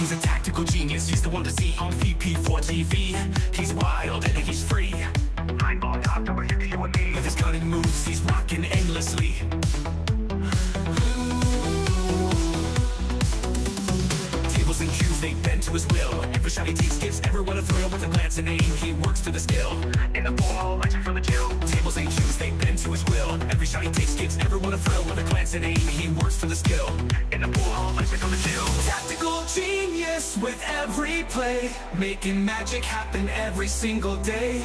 He's a tactical genius, he's the one to see on VP4TV. He's wild and he's free. Nine ball top over here to you and me. With his cunning moves, he's rocking endlessly. Tables and cues, they bend to his will. Every shot he takes gives everyone a thrill. With a glance and aim, he works to the skill. In the ball, lights from the chill. Tables and cues, they bend to his will. Every shot he takes gives everyone a thrill. With a glance and aim, he works for the skill. In the ball, lights from the chill. Tactical genius with every play, making magic happen every single day.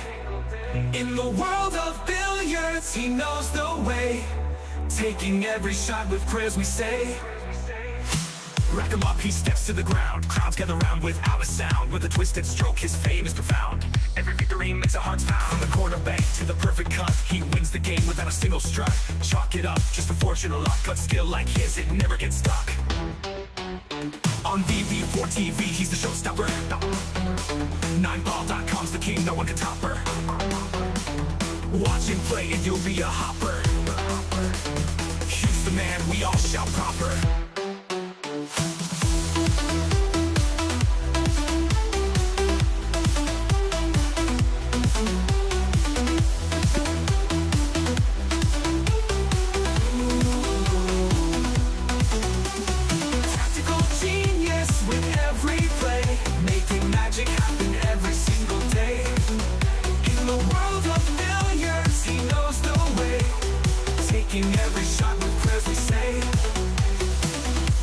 In the world of billiards, he knows the way, taking every shot with prayers we say. Rack him up, he steps to the ground. Crowds gather round without a sound. With a twisted stroke, his fame is profound. Every victory makes our hearts pound. From the corner bank to the perfect cut, he wins the game without a single strut. Chalk it up, just a fortune or luck. But skill like his, it never gets stuck. On VP4TV, he's the showstopper. Nineball.com's the king, no one can top her. Watch him play and you'll be a hopper. He's the man, we all shout proper. Tactical genius with every play, making magic happen every single day. In the world of billiards, he knows the way, taking every shot with prayers we say.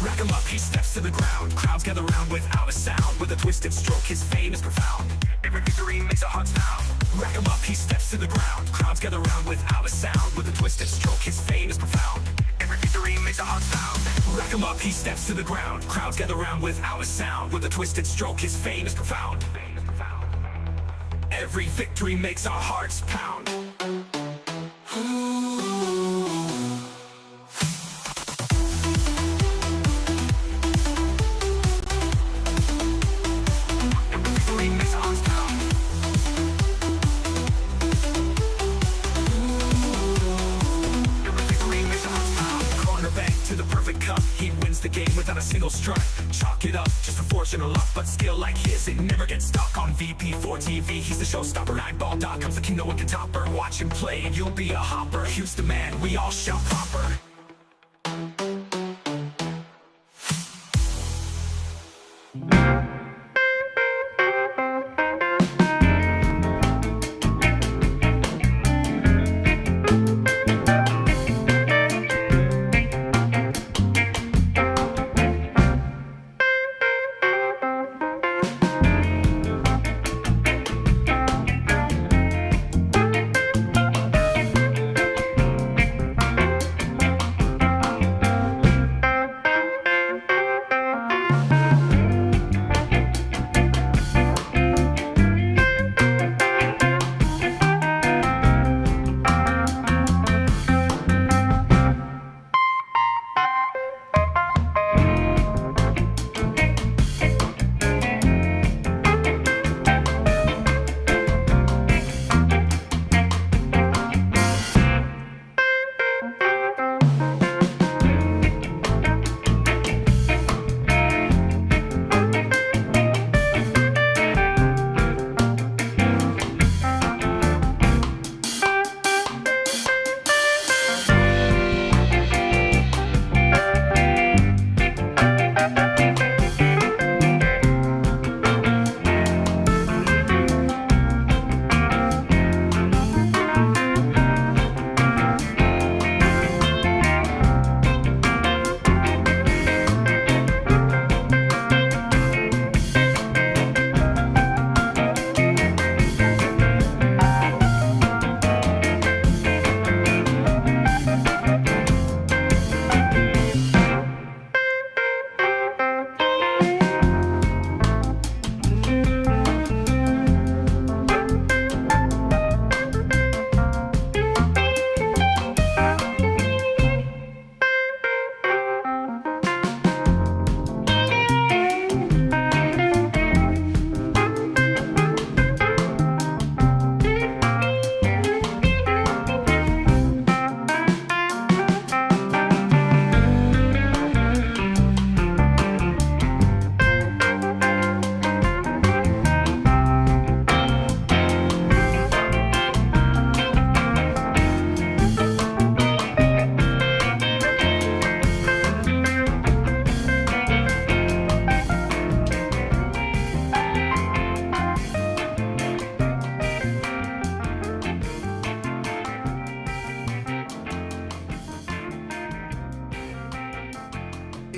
Rack him up, he steps to the ground. Crowds gather round without a sound. With a twisted stroke, his fame is profound. Every victory makes our hearts pound. Rack him up, he steps to the ground. Crowds gather round without a sound. With a twisted stroke, his fame is profound. Every victory makes our hearts pound. Rack him up, he steps to the ground. Crowds gather round without a sound. With a twisted stroke, his fame is profound. Every victory makes our hearts pound. To the perfect cup, he wins the game without a single strut. Chalk it up, just a fortune or luck. But skill like his, it never gets stuck. On VP4TV, he's the showstopper. Nineball.com's the king, no one can top her. Watch him play and you'll be a hopper. He's the man, we all shout proper.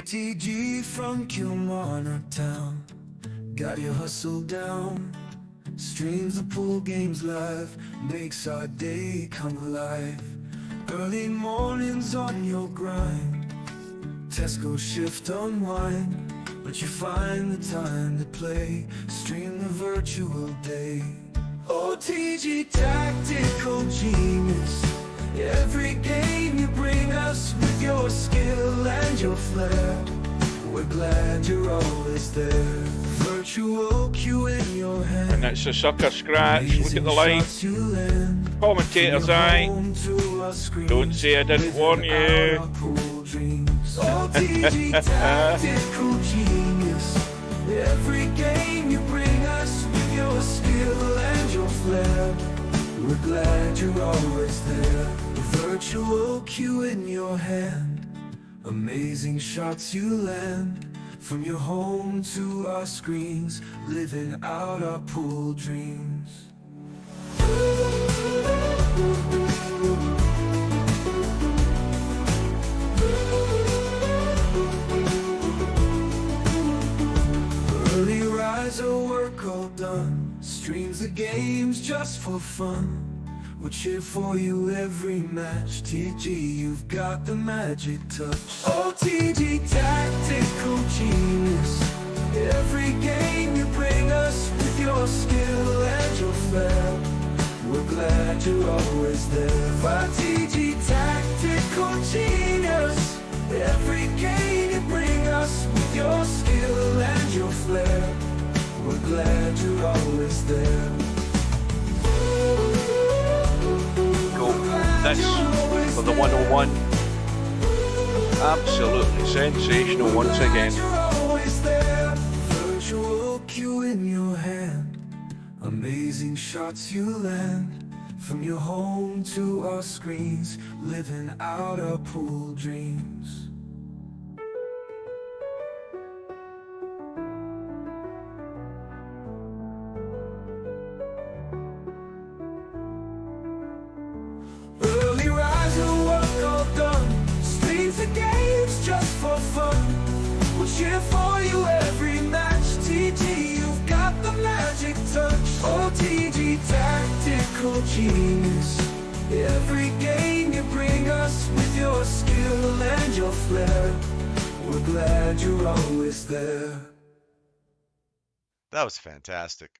TG from Kilmarnock Town, got your hustle down. Streams the pool games live, makes our day come alive. Early mornings on your grind, Tesco shift unwind, but you find the time to play, stream the virtual day. OTG tactical genius, every game you bring us with your skill and your flair. We're glad you're always there. Virtual cue in your hand. And it's a sucker scratch. Look at the line. Commentator's eye. Don't say I didn't warn you. OTG tactical genius, every game you bring us with your skill and your flair. We're glad you're always there. The virtual cue in your hand, amazing shots you land. From your home to our screens, living out our pool dreams. Early riser, work all done, streams the games just for fun. We'll cheer for you every match. TG, you've got the magic touch. OTG tactical genius, every game you bring us with your skill and your flair. We're glad you're always there. TG tactical genius, every game you bring us with your skill and your flair. We're glad you're always there. This for the 101. Absolutely sensational once again. Virtual cue in your hand, amazing shots you land. From your home to our screens, living out our pool dreams. Just for fun, we'll cheer for you every match. TG, you've got the magic touch. OTG tactical genius, every game you bring us with your skill and your flair. We're glad you're always there. That was fantastic.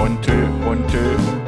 1, 2, 1, 2.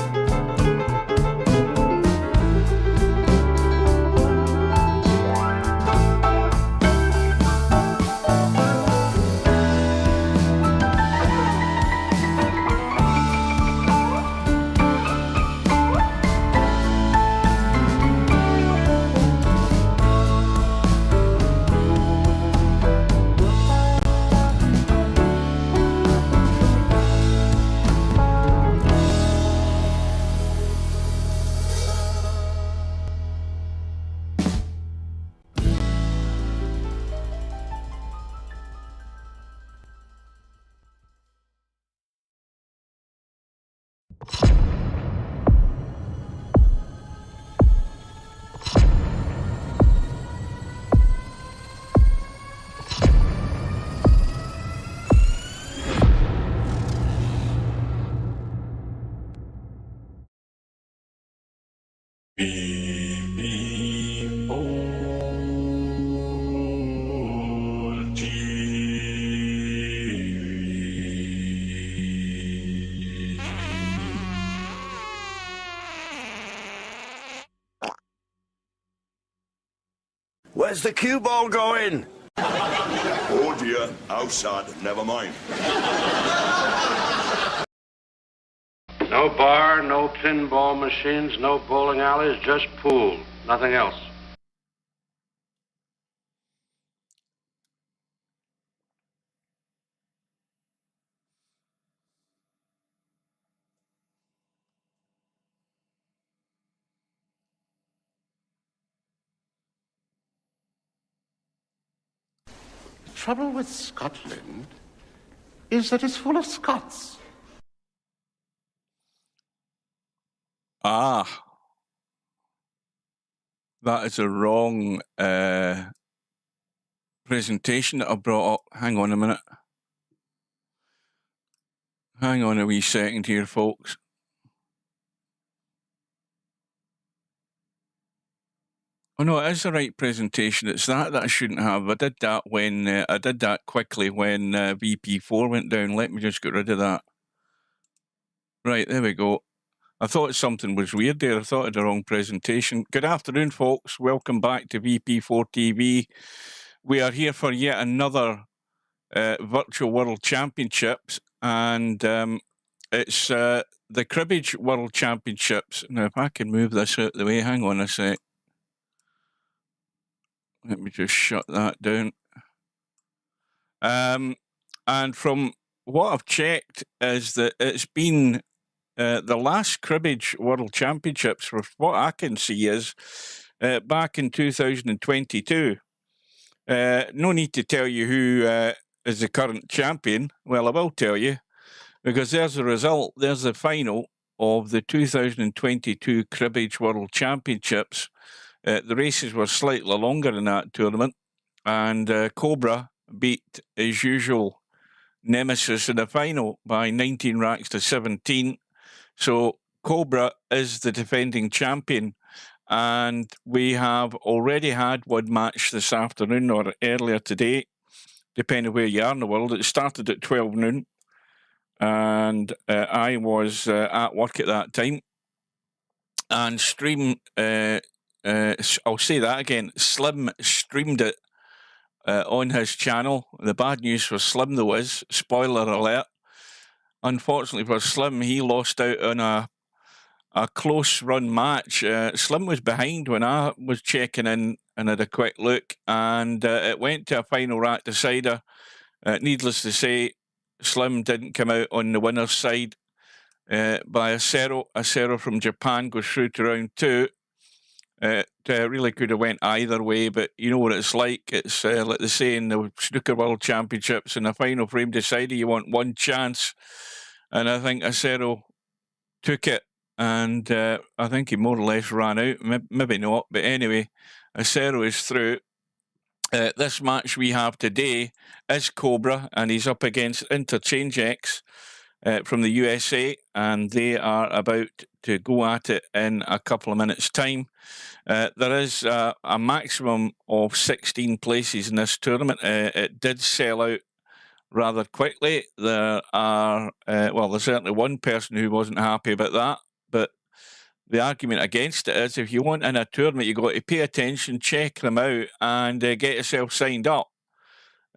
Where's the cue ball going? Oh dear, outside, never mind. No bar, no pinball machines, no bowling alleys, just pool. Nothing else. The trouble with Scotland is that it's full of Scots. Ah, that is a wrong presentation that I brought up. Hang on a minute. Hang on a wee second here, folks. Oh no, it is the right presentation. It's that I shouldn't have. I did that when I did that quickly when VP4 went down. Let me just get rid of that. Right, there we go. I thought something was weird there. I thought I had the wrong presentation. Good afternoon, folks. Welcome back to VP4TV. We are here for yet another Virtual World Championships, and it's the Cribbage World Championships. Now, if I can move this out of the way, hang on a sec. Let me just shut that down. And from what I've checked is that it's been the last Cribbage World Championships, for what I can see, is back in 2022. No need to tell you who is the current champion. Well, I will tell you, because there's the result. There's the final of the 2022 Cribbage World Championships. The races were slightly longer in that tournament, and Cobra beat his usual nemesis in the final by 19 racks to 17. So Cobra is the defending champion, and we have already had one match this afternoon or earlier today, depending where you are in the world. It started at 12 noon, and I was at work at that time, and I'll say that again, Slim streamed it on his channel. The bad news for Slim, though, is, spoiler alert, unfortunately for Slim, he lost out on a close run match. Slim was behind when I was checking in and had a quick look, and it went to a final rack decider. Needless to say, Slim didn't come out on the winner's side by Acero. Acero from Japan goes through to round 2. It really could have went either way, but you know what it's like. It's like they say in the Snooker World Championships, in the final frame decider, you want one chance. And I think Acero took it, and I think he more or less ran out. Maybe not, but anyway, Acero is through. This match we have today is Cobra, and he's up against Interchangex from the USA, and they are about to go at it in a couple of minutes' time. There is a maximum of 16 places in this tournament. It did sell out rather quickly. There are, well, there's certainly one person who wasn't happy about that, but the argument against it is if you want in a tournament, you've got to pay attention, check them out, and get yourself signed up.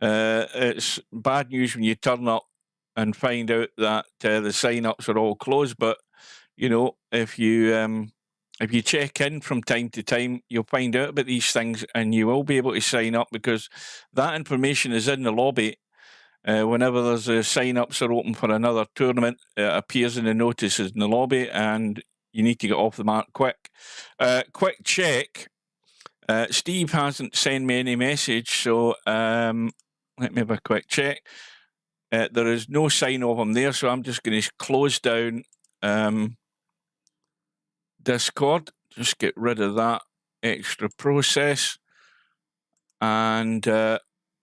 It's bad news when you turn up and find out that the sign-ups are all closed, but, you know, if you check in from time to time, you'll find out about these things and you will be able to sign up because that information is in the lobby. Whenever there's sign-ups are open for another tournament, it appears in the notices in the lobby and you need to get off the mark quick. Quick check. Steve hasn't sent me any message, so let me have a quick check. There is no sign of him there, so I'm just going to close down Discord. Just get rid of that extra process. And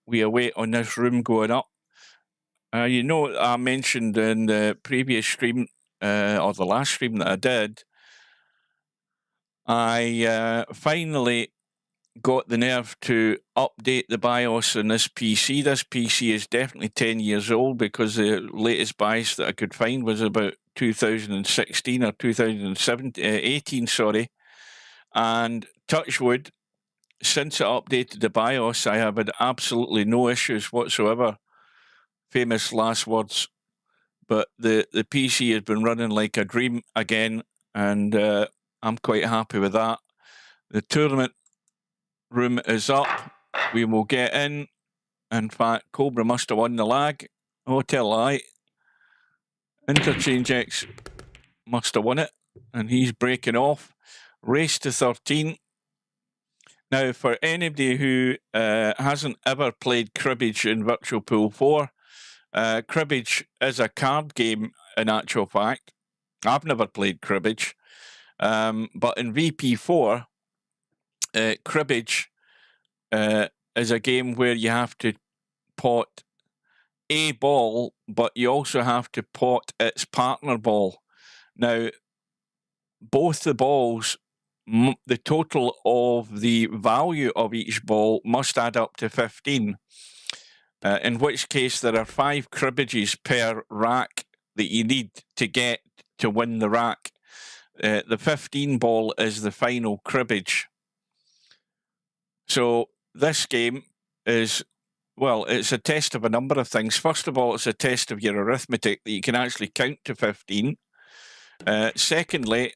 we await on this room going up. You know, I mentioned in the previous stream, or the last stream that I did, I finally got the nerve to update the BIOS on this PC. This PC is definitely 10 years old because the latest BIOS that I could find was about 2016 or 2018, sorry. And touch wood, since I updated the BIOS, I have had absolutely no issues whatsoever. Famous last words. But the PC has been running like a dream again, and I'm quite happy with that. The tournament room is up. We will get in. In fact, Cobra must have won the lag. Oh, tell a lie. Interchangex must have won it, and he's breaking off. Race to 13. Now, for anybody who hasn't ever played Cribbage in Virtual Pool 4, Cribbage is a card game in actual fact. I've never played Cribbage, but in VP4, Cribbage is a game where you have to pot a ball, but you also have to pot its partner ball. Now, both the balls, the total of the value of each ball must add up to 15. In which case there are 5 cribbages per rack that you need to get to win the rack. The 15 ball is the final cribbage. So this game is, well, it's a test of a number of things. First of all, it's a test of your arithmetic that you can actually count to 15. Secondly,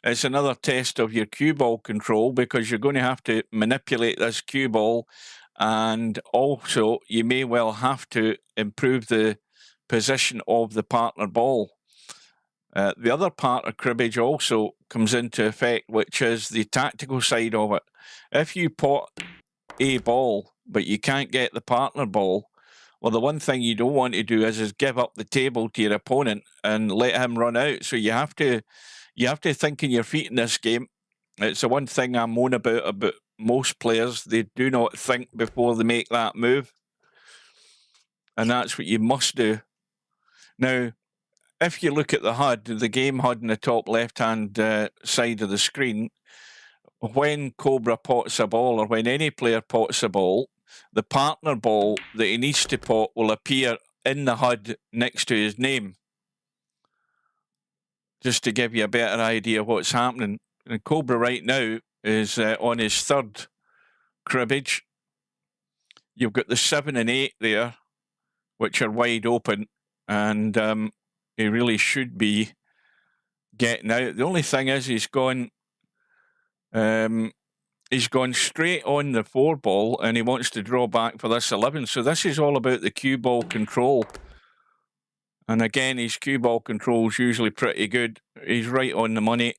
it's another test of your cue ball control because you're going to have to manipulate this cue ball. And also, you may well have to improve the position of the partner ball. The other part of cribbage also comes into effect, which is the tactical side of it. If you pot a ball, but you can't get the partner ball, well, the one thing you don't want to do is give up the table to your opponent and let him run out. So you have to think on your feet in this game. It's the one thing I moan about most players. They do not think before they make that move. And that's what you must do. Now, if you look at the HUD, the game HUD in the top left-hand side of the screen, when Cobra pots a ball, or when any player pots a ball, the partner ball that he needs to pot will appear in the HUD next to his name. Just to give you a better idea of what's happening. And Cobra right now is on his 3rd cribbage. You've got the 7 and 8 there, which are wide open, and he really should be getting out. The only thing is he's gone straight on the 4 ball, and he wants to draw back for this 11. So this is all about the cue ball control. And again, his cue ball control is usually pretty good. He's right on the money.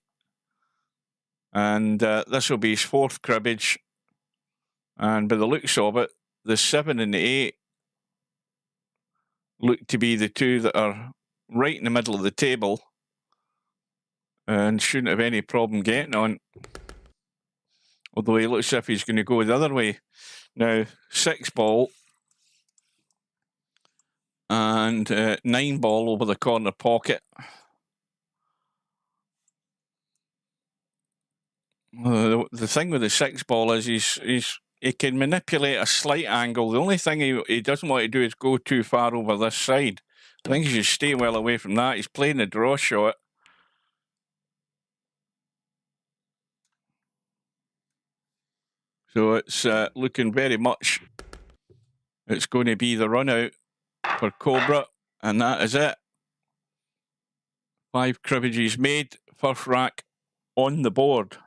And this will be his 4th cribbage. And by the looks of it, the 7 and the 8 look to be the 2 that are right in the middle of the table and shouldn't have any problem getting on. Although he looks as if he's going to go the other way. Now, 6 ball and 9 ball over the corner pocket. The thing with the 6 ball is he's he can manipulate a slight angle. The only thing he doesn't want to do is go too far over this side. I think he should stay well away from that. He's playing a draw shot. So it's looking very much, it's going to be the run out for Cobra, and that is it. 5 cribbages made, first rack on the board.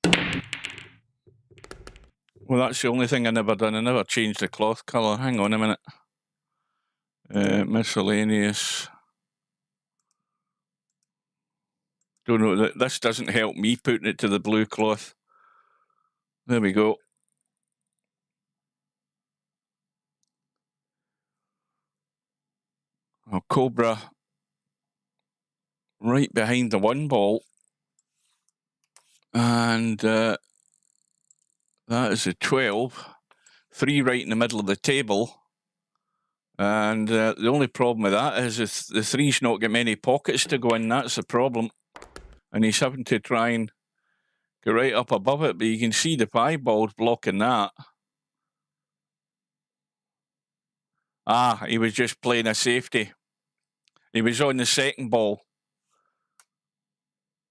Well, that's the only thing I never done. I never changed the cloth colour. Hang on a minute. Miscellaneous. Don't know, this doesn't help me putting it to the blue cloth. There we go. Oh, Cobra right behind the 1 ball. And that is a 12. 3 right in the middle of the table. And the only problem with that is if the 3's not got many pockets to go in, that's the problem. And he's having to try and go right up above it, but you can see the 5 ball's blocking that. Ah, he was just playing a safety. He was on the 2nd ball.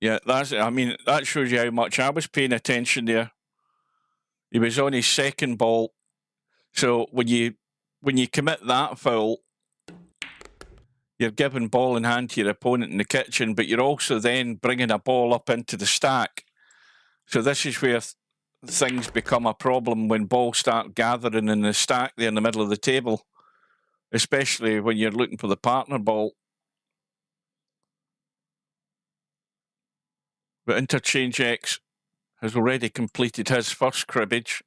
Yeah, I mean, that shows you how much I was paying attention there. He was on his 2nd ball. So when you commit that foul, you're giving ball in hand to your opponent in the kitchen, but you're also then bringing a ball up into the stack. So this is where things become a problem when balls start gathering in the stack there in the middle of the table, especially when you're looking for the partner ball. But Interchangex has already completed his first cribbage.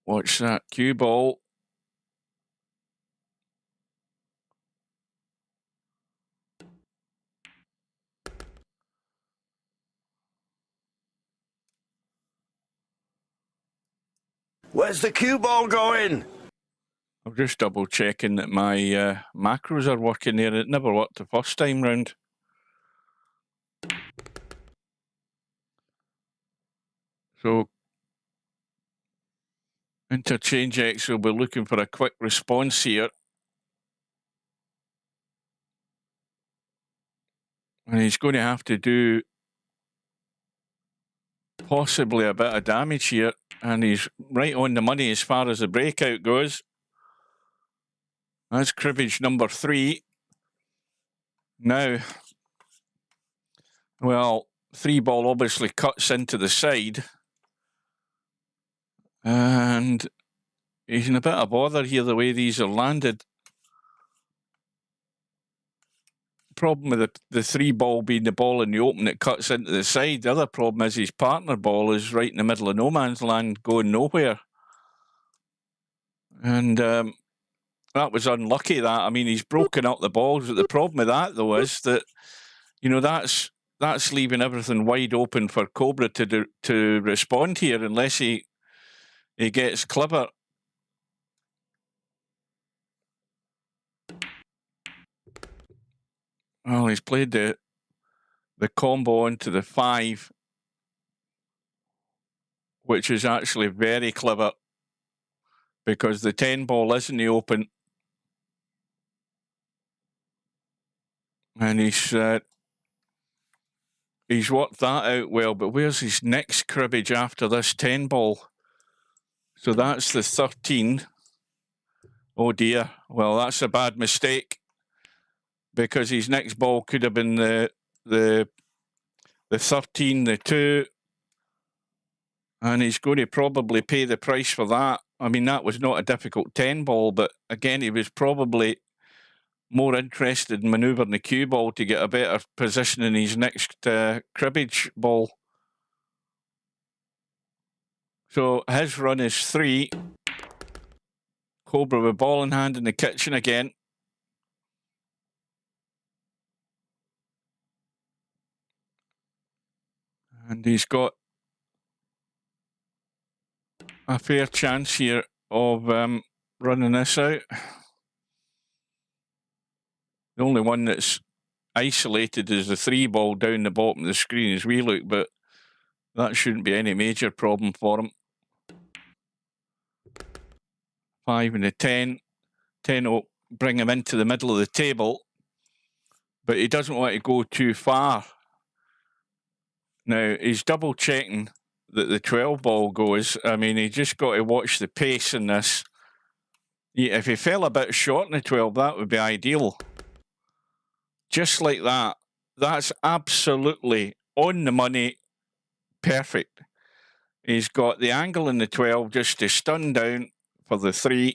Watch that cue ball. Where's the cue ball going? I'm just double checking that my macros are working there. It never worked the first time round. So Interchangex will be looking for a quick response here. And he's going to have to do possibly a bit of damage here. And he's right on the money as far as the breakout goes. That's cribbage number 3. Now, well, 3 ball obviously cuts into the side. And he's in a bit of bother here the way these are landed. Problem with the 3 ball being the ball in the open, it cuts into the side. The other problem is his partner ball is right in the middle of no man's land, going nowhere. And that was unlucky, that. I mean, he's broken up the balls. But the problem with that, though, is that, you know, that's leaving everything wide open for Cobra to respond here unless he gets clever. Well, he's played the combo onto the 5, which is actually very clever because the 10 ball is in the open. And he's worked that out well, but where's his next cribbage after this 10 ball? So that's the 13. Oh dear. Well, that's a bad mistake because his next ball could have been the 13, the 2, and he's going to probably pay the price for that. I mean, that was not a difficult 10 ball, but again, he was probably more interested in manoeuvring the cue ball to get a better position in his next cribbage ball. So his run is 3. Cobra with ball in hand in the kitchen again. And he's got a fair chance here of running this out. The only one that's isolated as the 3 ball down the bottom of the screen as we look, but that shouldn't be any major problem for him. 5 and a 10. 10 will bring him into the middle of the table, but he doesn't want to go too far. Now, he's double checking that the 12 ball goes. I mean, he just got to watch the pace in this. If he fell a bit short in the 12, that would be ideal. Just like that. That's absolutely on the money. Perfect. He's got the angle in the 12 just to stun down for the 3.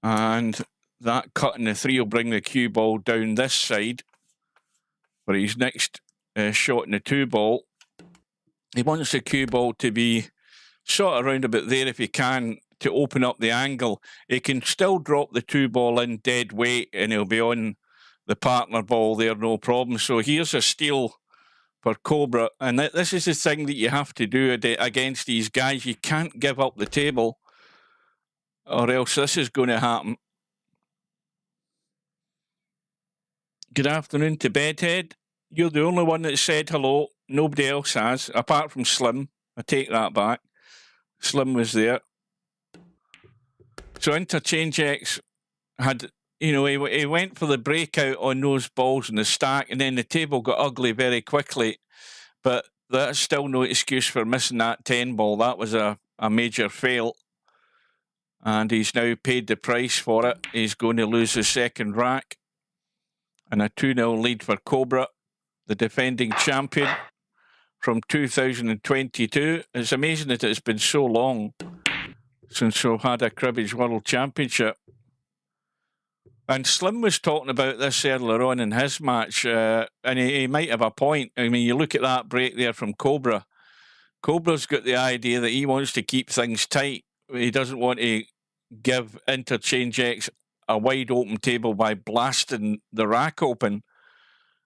And that cut in the 3 will bring the cue ball down this side for his next shot in the 2 ball. He wants the cue ball to be sort of around about there if he can, to open up the angle. He can still drop the 2 ball in dead weight and he'll be on the partner ball there, no problem. So here's a steal for Cobra. And this is the thing that you have to do against these guys. You can't give up the table, or else this is going to happen. Good afternoon to Bedhead. You're the only one that said hello. Nobody else has, apart from Slim. I take that back. Slim was there. So Interchangex had, you know, he went for the breakout on those balls in the stack, and then the table got ugly very quickly. But that's still no excuse for missing that 10 ball. That was a major fail. And he's now paid the price for it. He's going to lose his second rack. And a 2-0 lead for Cobra, the defending champion from 2022. It's amazing that it's been so long since we've had a Cribbage World Championship. And Slim was talking about this earlier on in his match, and he might have a point. I mean, you look at that break there from Cobra. Cobra's got the idea that he wants to keep things tight. He doesn't want to give Interchangex a wide open table by blasting the rack open.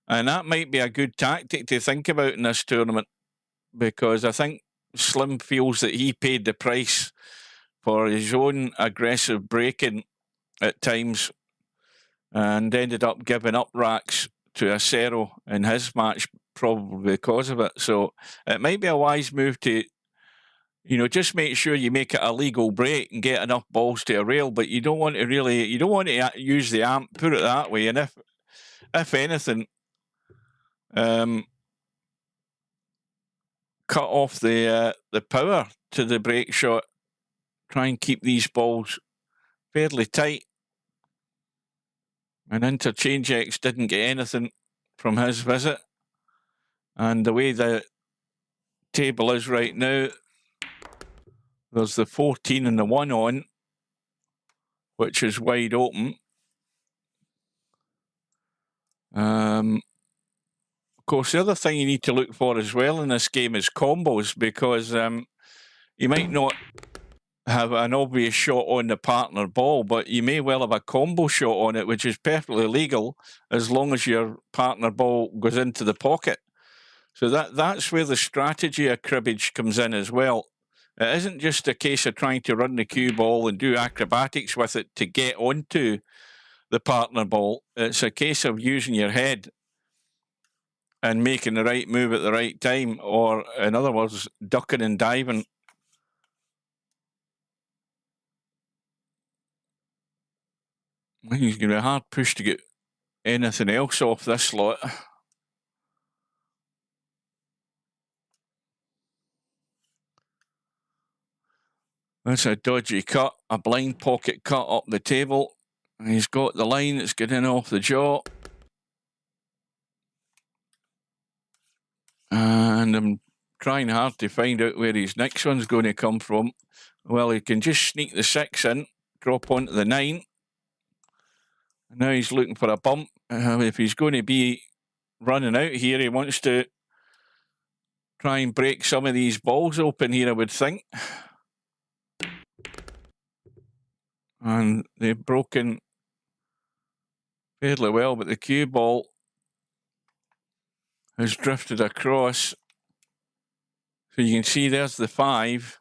And that might be a good tactic to think about in this tournament, because I think Slim feels that he paid the price for his own aggressive breaking at times and ended up giving up racks to Acero in his match, probably because of it. So it might be a wise move to, you know, just make sure you make it a legal break and get enough balls to a rail, but you don't want to really, you don't want to use the amp, put it that way. And if anything, cut off the power to the break shot. Try and keep these balls fairly tight. And Interchangex didn't get anything from his visit. And the way the table is right now, there's the 14 and the 1 on, which is wide open. Of course, the other thing you need to look for as well in this game is combos, because you might not have an obvious shot on the partner ball, but you may well have a combo shot on it, which is perfectly legal as long as your partner ball goes into the pocket. So that's where the strategy of cribbage comes in as well. It isn't just a case of trying to run the cue ball and do acrobatics with it to get onto the partner ball. It's a case of using your head and making the right move at the right time, or in other words, ducking and diving. I think it's going to be a hard push to get anything else off this slot. That's a dodgy cut, a blind pocket cut up the table. He's got the line that's getting off the jaw. And I'm trying hard to find out where his next one's going to come from. Well, he can just sneak the 6 in, drop onto the 9. Now he's looking for a bump. If he's going to be running out here, he wants to try and break some of these balls open here, I would think. And they've broken fairly well, but the cue ball has drifted across. So you can see there's the 5.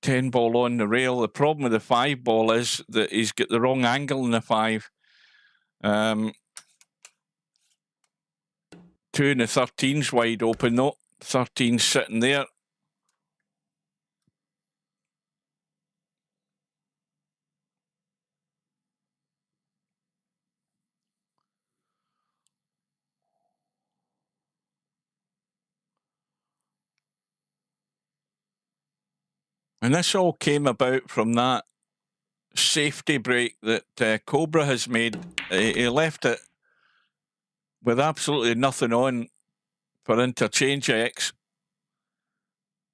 10 ball on the rail. The problem with the 5 ball is that he's got the wrong angle in the 5. 2 and the 13's wide open though. 13's sitting there. And this all came about from that safety break that Cobra has made. He left it with absolutely nothing on for Interchangex.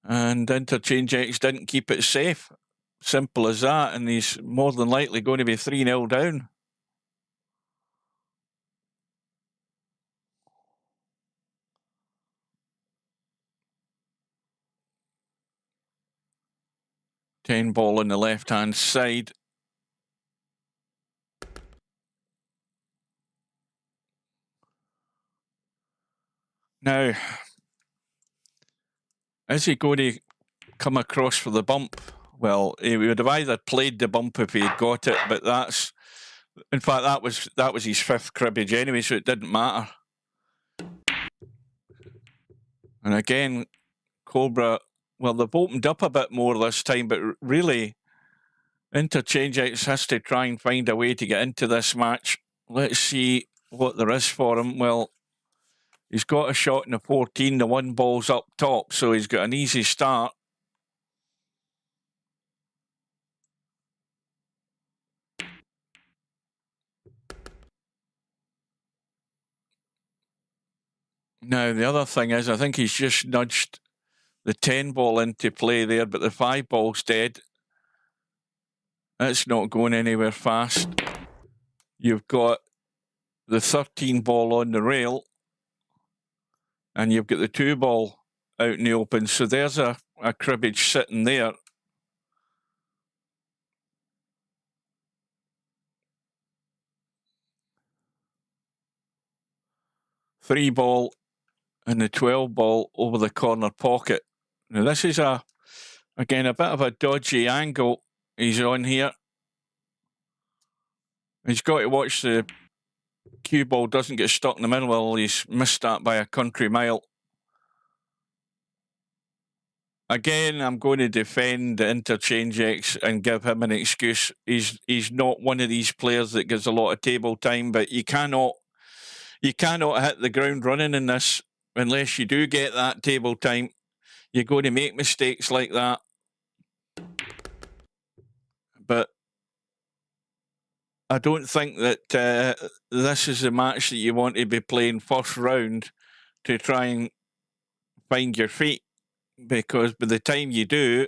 And Interchangex didn't keep it safe. Simple as that. And he's more than likely going to be 3-0 down. Ten ball on the left-hand side. Now, is he going to come across for the bump? Well, he would have either played the bump if he had got it, but that's, in fact, that was his 5th cribbage anyway, so it didn't matter. And again, Cobra, well, they've opened up a bit more this time, but really, Interchangex has to try and find a way to get into this match. Let's see what there is for him. Well, he's got a shot in the 14. The 1 ball's up top, so he's got an easy start. Now, the other thing is, I think he's just nudged the 10 ball into play there, but the 5 ball's dead. It's not going anywhere fast. You've got the 13 ball on the rail, and you've got the 2 ball out in the open. So there's a cribbage sitting there. Three ball and the 12 ball over the corner pocket. Now this is again a bit of a dodgy angle he's on here. He's got to watch the cue ball doesn't get stuck in the middle. Well, he's missed that by a country mile. Again, I'm going to defend Interchangex and give him an excuse. He's not one of these players that gives a lot of table time, but you cannot hit the ground running in this unless you do get that table time. You're going to make mistakes like that. But I don't think that this is a match that you want to be playing first round to try and find your feet, because by the time you do,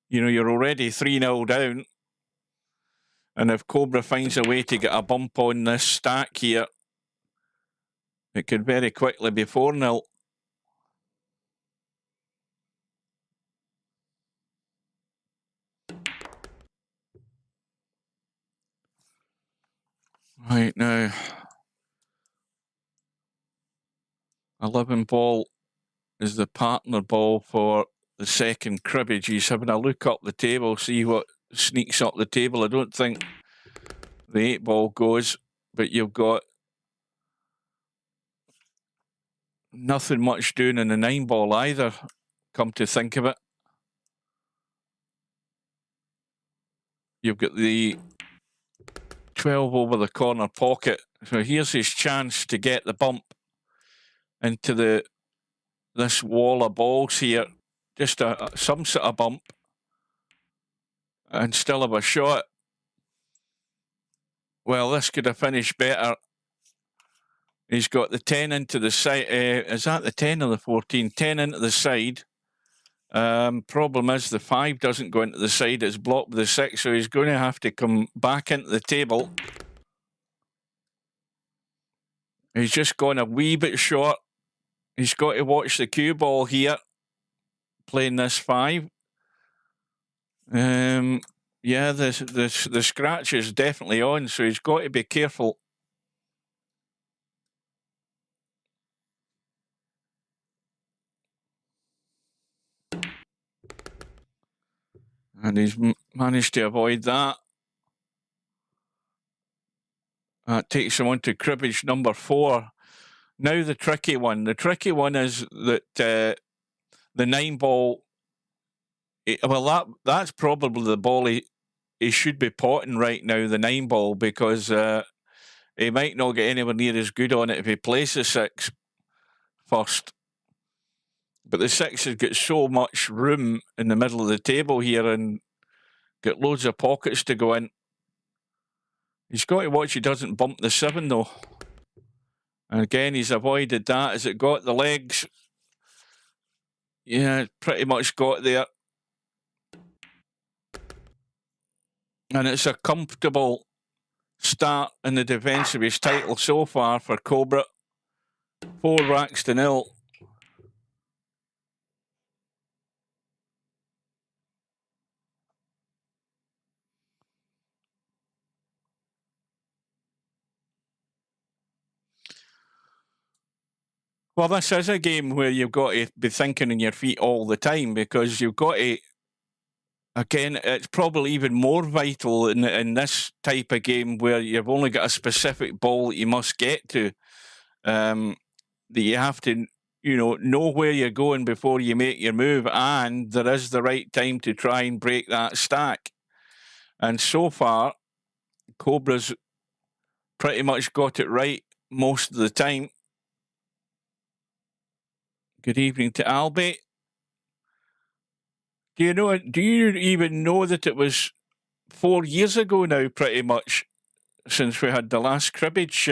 you know, you're already 3-0 down. And if Cobra finds a way to get a bump on this stack here, it could very quickly be 4-0. Right now, 11 ball is the partner ball for the second cribbage. He's having a look up the table, see what sneaks up the table. I don't think the 8 ball goes, but you've got nothing much doing in the 9 ball either, come to think of it. You've got the 12 over the corner pocket. So here's his chance to get the bump into this wall of balls here. Just some sort of bump. And still have a shot. Well, this could have finished better. He's got the 10 into the side. Is that the 10 or the 14? 10 into the side. Problem is the 5 doesn't go into the side. It's blocked with the 6, so he's going to have to come back into the table. He's just gone a wee bit short. He's got to watch the cue ball here, playing this 5. Yeah, the scratch is definitely on, so he's got to be careful. And he's managed to avoid that. That takes him on to cribbage number 4. Now the tricky one. The tricky one is that the 9 ball, well, that's probably the ball he should be potting right now, the 9 ball, because he might not get anywhere near as good on it if he plays the 6 first. But the 6 has got so much room in the middle of the table here and got loads of pockets to go in. He's got to watch he doesn't bump the 7 though. And again, he's avoided that. Has it got the legs? Yeah, pretty much got there. And it's a comfortable start in the defence of his title so far for Cobra. 4 racks to 0. Well, this is a game where you've got to be thinking on your feet all the time, because you've got to, again, it's probably even more vital in this type of game where you've only got a specific ball that you must get to, that you have to, know where you're going before you make your move, and there is the right time to try and break that stack. And so far, Cobra's pretty much got it right most of the time. Good evening to Albie. Do you even know that it was 4 years ago now, pretty much, since we had the last Cribbage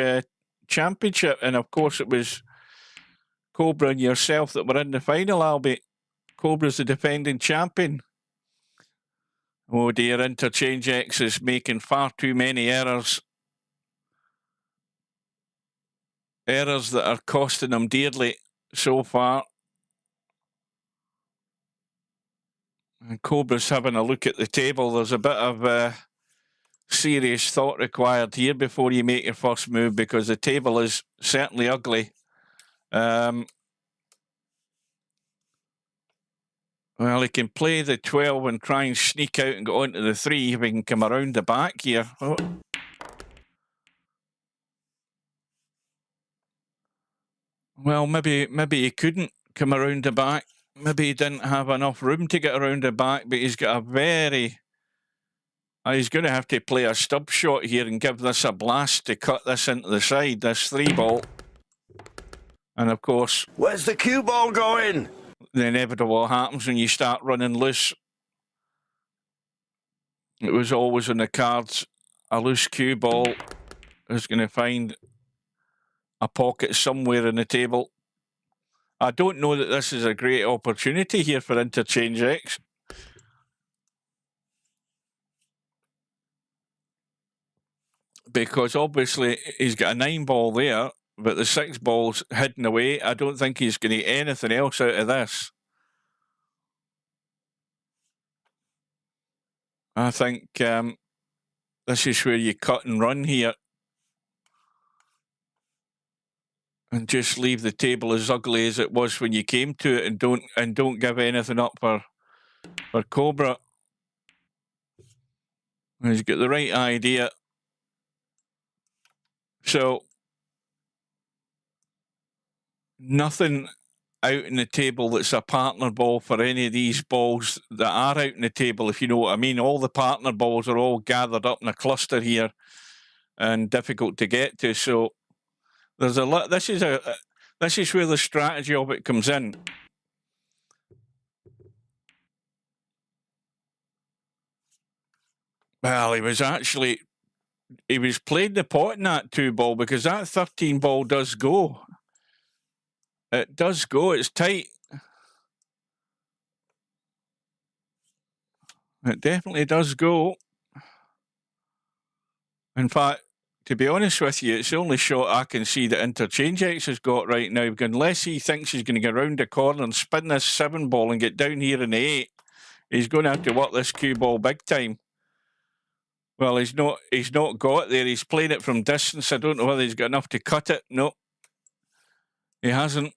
championship? And of course it was Cobra and yourself that were in the final, Albie. Cobra's the defending champion. Oh dear, Interchangex is making far too many errors. Errors that are costing him dearly so far. And Cobra's having a look at the table. There's a bit of serious thought required here before you make your first move, because the table is certainly ugly. Well, he can play the 12 and try and sneak out and go onto the 3 if he can come around the back here. Oh. Well, maybe he couldn't come around the back. Maybe he didn't have enough room to get around the back, but he's got a very... he's going to have to play a stub shot here and give this a blast to cut this into the side, this 3 ball. And of course... Where's the cue ball going? The inevitable happens when you start running loose. It was always in the cards. A loose cue ball is going to find a pocket somewhere in the table. I don't know that this is a great opportunity here for Interchangex. Because obviously he's got a 9 ball there, but the 6 ball's hidden away. I don't think he's going to get anything else out of this. I think this is where you cut and run here. And just leave the table as ugly as it was when you came to it, and don't give anything up for Cobra. He's got the right idea. So nothing out in the table that's a partner ball for any of these balls that are out in the table, if you know what I mean. All the partner balls are all gathered up in a cluster here and difficult to get to. So there's a lot. This is where the strategy of it comes in. Well, he was playing the pot in that 2 ball, because that 13 ball does go. It does go. It's tight. It definitely does go. In fact, to be honest with you, it's the only shot I can see that Interchangex has got right now. Because unless he thinks he's going to get around the corner and spin this 7 ball and get down here in the 8, he's going to have to work this cue ball big time. Well, he's not got it there. He's playing it from distance. I don't know whether he's got enough to cut it. No, he hasn't.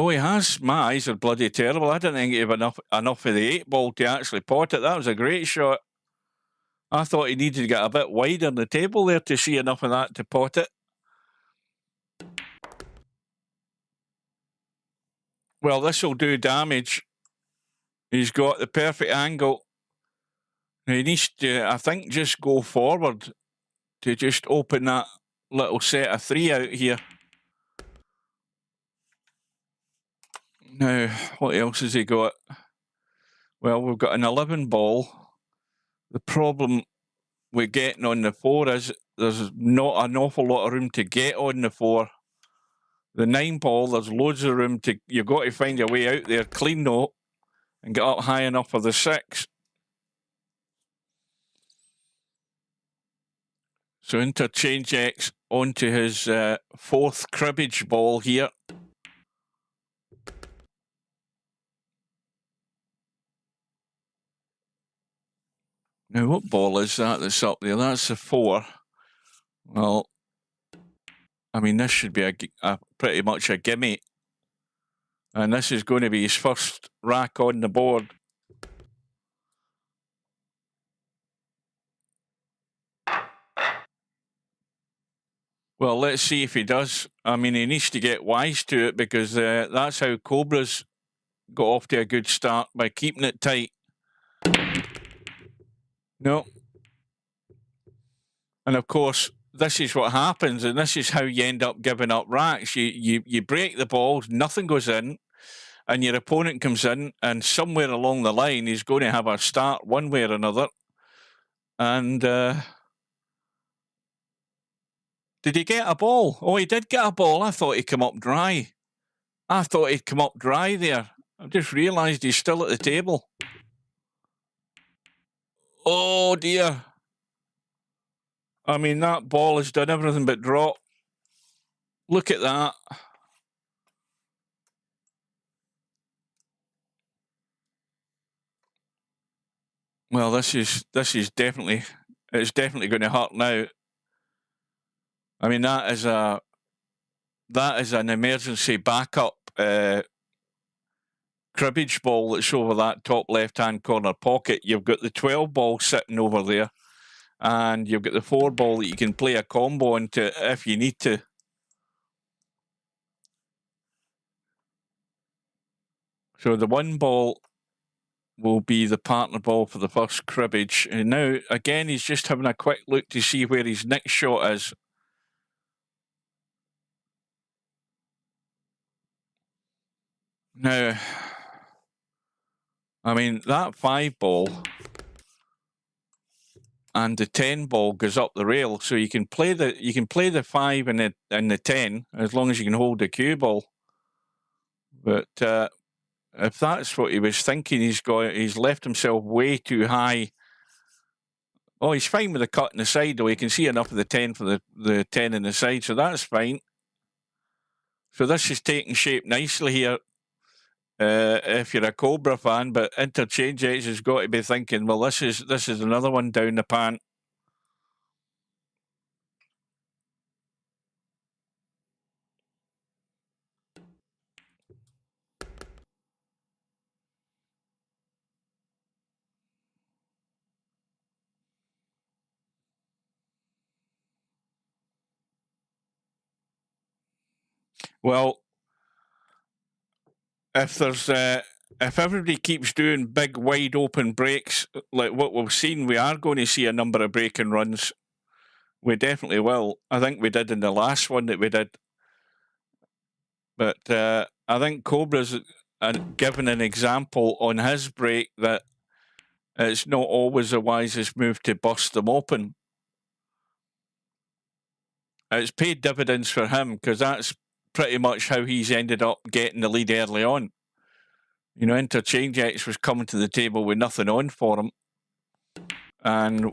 Oh, he has. My eyes are bloody terrible. I didn't think he had enough of the 8 ball to actually pot it. That was a great shot. I thought he needed to get a bit wider on the table there to see enough of that to pot it. Well, this will do damage. He's got the perfect angle. He needs to, I think, just go forward to just open that little set of 3 out here. Now, what else has he got? Well, we've got an 11 ball. The problem we're getting on the 4 is there's not an awful lot of room to get on the 4. The 9 ball, there's loads of room to, you've got to find your way out there clean though and get up high enough for the 6. So Interchangex onto his 4th cribbage ball here. Now, what ball is that that's up there? That's the 4. Well, I mean, this should be a pretty much a gimme. And this is going to be his first rack on the board. Well, let's see if he does. I mean, he needs to get wise to it because that's how Cobra's got off to a good start, by keeping it tight. No. And of course, this is what happens, and this is how you end up giving up racks. You break the balls, nothing goes in, and your opponent comes in, and somewhere along the line, he's going to have a start one way or another. And did he get a ball? Oh, he did get a ball. I thought he'd come up dry. I thought he'd come up dry there. I've just realised he's still at the table. Oh, dear. I mean, that ball has done everything but drop. Look at that. Well, this is definitely, it's definitely going to hurt now. I mean, that is an emergency backup cribbage ball that's over that top left-hand corner pocket. You've got the 12 ball sitting over there, and you've got the 4 ball that you can play a combo into if you need to. So the 1 ball will be the partner ball for the first cribbage. And now, again, he's just having a quick look to see where his next shot is. Now, I mean, that 5 ball and the 10 ball goes up the rail, so you can play the 5 and the 10 as long as you can hold the cue ball. But if that's what he was thinking, he's left himself way too high. Oh, he's fine with the cut in the side, though. You can see enough of the 10 for the 10 in the side, so that's fine. So this is taking shape nicely here. If you're a Cobra fan, but Interchangex has got to be thinking, well, this is another one down the pan. Well, if everybody keeps doing big, wide open breaks like what we've seen, we are going to see a number of breaking runs. We definitely will. I think we did in the last one that we did. But I think Cobra's given an example on his break that it's not always the wisest move to bust them open. It's paid dividends for him because that's pretty much how he's ended up getting the lead early on. You know, Interchangex was coming to the table with nothing on for him. And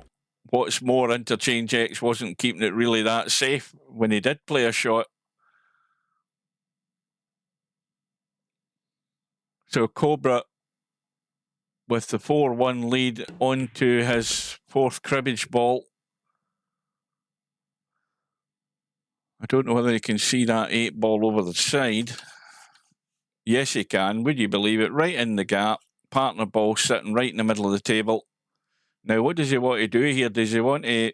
what's more, Interchangex wasn't keeping it really that safe when he did play a shot. So Cobra, with the 4-1 lead, onto his 4th cribbage ball. I don't know whether you can see that 8 ball over the side. Yes, he can. Would you believe it? Right in the gap. Partner ball sitting right in the middle of the table. Now, what does he want to do here? Does he want to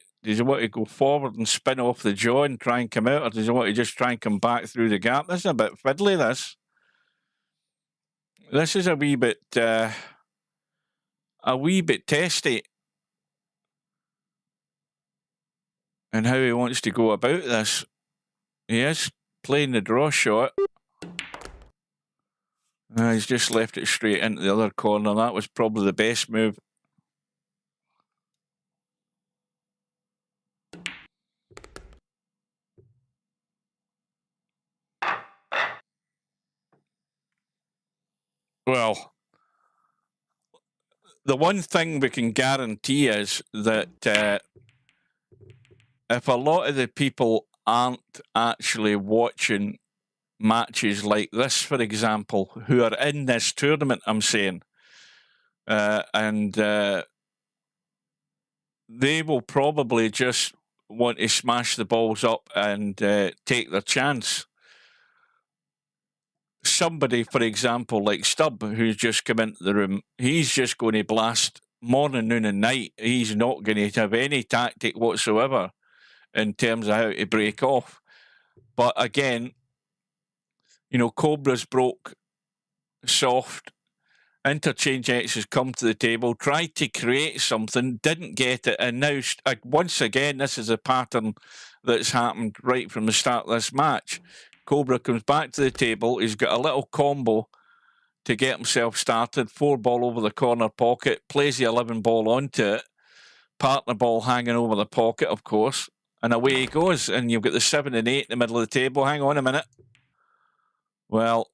go forward and spin off the jaw and try and come out, or does he want to just try and come back through the gap? This is a bit fiddly, this. This is a wee bit testy. And how he wants to go about this. He is playing the draw shot. He's just left it straight into the other corner. That was probably the best move. Well, the one thing we can guarantee is that if a lot of the people aren't actually watching matches like this, for example, who are in this tournament, I'm saying, and they will probably just want to smash the balls up and take their chance. Somebody, for example, like Stubb, who's just come into the room, he's just going to blast morning, noon and night. He's not going to have any tactic whatsoever in terms of how to break off. But again, you know, Cobra's broke soft. Interchangex has come to the table, tried to create something, didn't get it, and now, once again, this is a pattern that's happened right from the start of this match. Cobra comes back to the table, he's got a little combo to get himself started, 4 ball over the corner pocket, plays the 11 ball onto it, partner ball hanging over the pocket, of course, and away he goes, and you've got the 7 and 8 in the middle of the table. Hang on a minute. Well,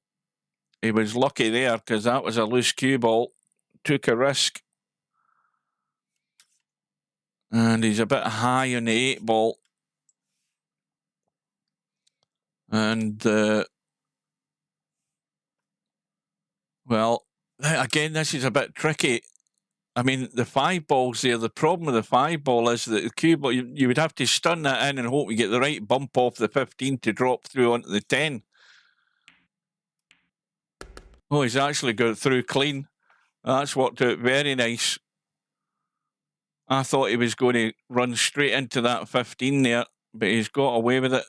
he was lucky there because that was a loose cue ball. Took a risk. And he's a bit high on the 8 ball. And, well, again, this is a bit tricky. I mean, the 5 ball's there. The problem with the 5 ball is that the cue ball, you would have to stun that in and hope you get the right bump off the 15 to drop through onto the 10. Oh, he's actually got through clean. That's worked out very nice. I thought he was going to run straight into that 15 there, but he's got away with it.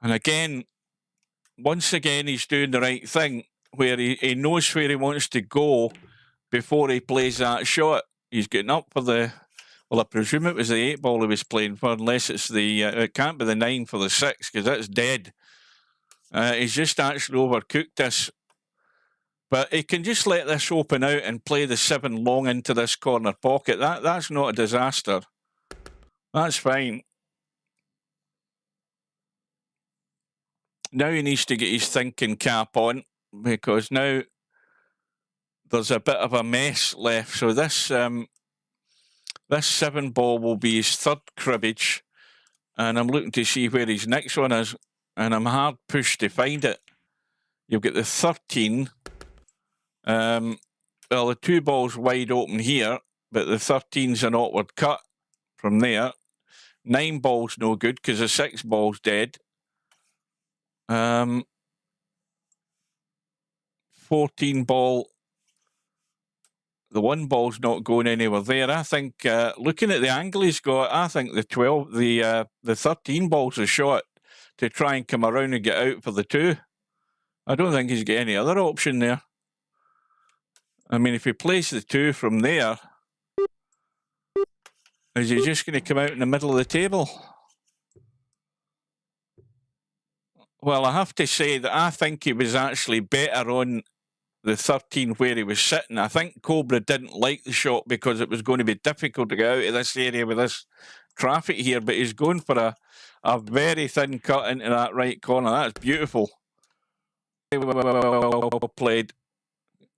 And again, once again, he's doing the right thing, where he knows where he wants to go before he plays that shot. He's getting up for the, well, I presume it was the 8 ball he was playing for, unless it's the, it can't be the 9 for the 6, because that's dead. He's just actually overcooked this. But he can just let this open out and play the 7 long into this corner pocket. That's not a disaster. That's fine. Now he needs to get his thinking cap on, because now there's a bit of a mess left. So this this 7 ball will be his 3rd cribbage, and I'm looking to see where his next one is, and I'm hard pushed to find it. You've got the 13. Well, the 2 balls wide open here, but the 13's an awkward cut from there. 9 ball's no good because the 6 ball's dead. 14 ball, the 1 ball's not going anywhere there. I think, looking at the angle he's got, I think the 13 ball's a shot to try and come around and get out for the 2. I don't think he's got any other option there. I mean, if he plays the 2 from there, is he just going to come out in the middle of the table? Well, I have to say that I think he was actually better on the 13 where he was sitting. I think Cobra didn't like the shot because it was going to be difficult to get out of this area with this traffic here, but he's going for a very thin cut into that right corner. That's beautiful. Well played.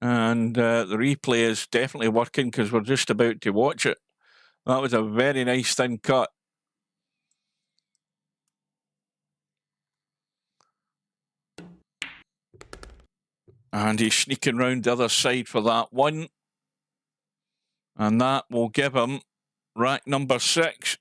And the replay is definitely working because we're just about to watch it. That was a very nice thin cut. And he's sneaking round the other side for that 1. And that will give him rack number 6.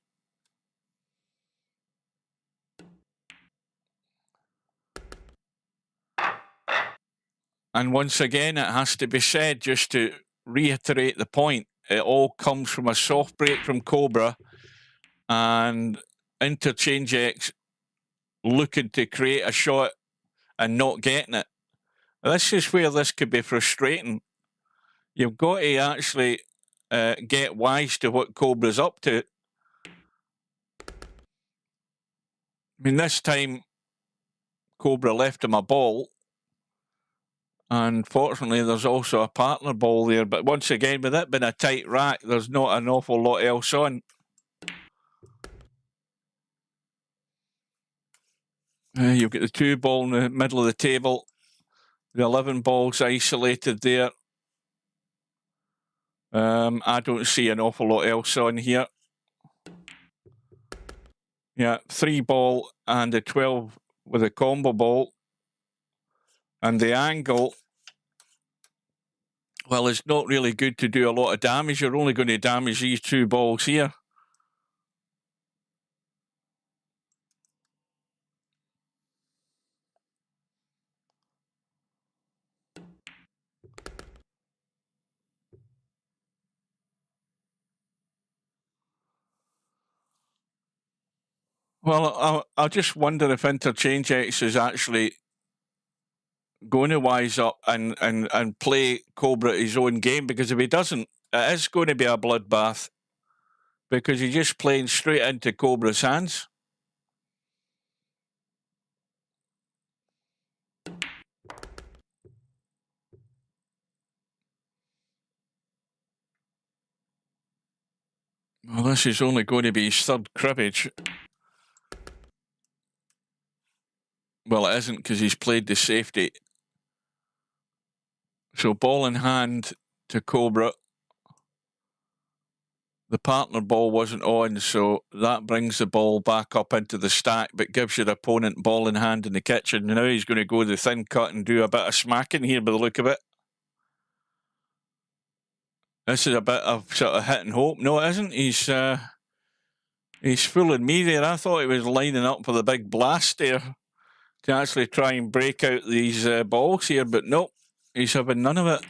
And once again, it has to be said, just to reiterate the point, it all comes from a soft break from Cobra and Interchangex looking to create a shot and not getting it. This is where this could be frustrating. You've got to actually get wise to what Cobra's up to. I mean, this time, Cobra left him a ball. And fortunately, there's also a partner ball there. But once again, with it being a tight rack, there's not an awful lot else on. You've got the 2 ball in the middle of the table. The 11 balls isolated there. I don't see an awful lot else on here. Yeah, 3 ball and a 12 with a combo ball. And the angle, well, it's not really good to do a lot of damage. You're only going to damage these 2 balls here. Well, I just wonder if Interchangex is actually going to wise up and play Cobra his own game, because if he doesn't, it is going to be a bloodbath, because he's just playing straight into Cobra's hands. Well, this is only going to be his 3rd cribbage. Well, it isn't, because he's played the safety. So ball in hand to Cobra. The partner ball wasn't on, so that brings the ball back up into the stack, but gives your opponent ball in hand in the kitchen. Now he's going to go the thin cut and do a bit of smacking here by the look of it. This is a bit of sort of hit and hope. No, it isn't. He's fooling me there. I thought he was lining up for the big blast there to actually try and break out these balls here, but no, he's having none of it.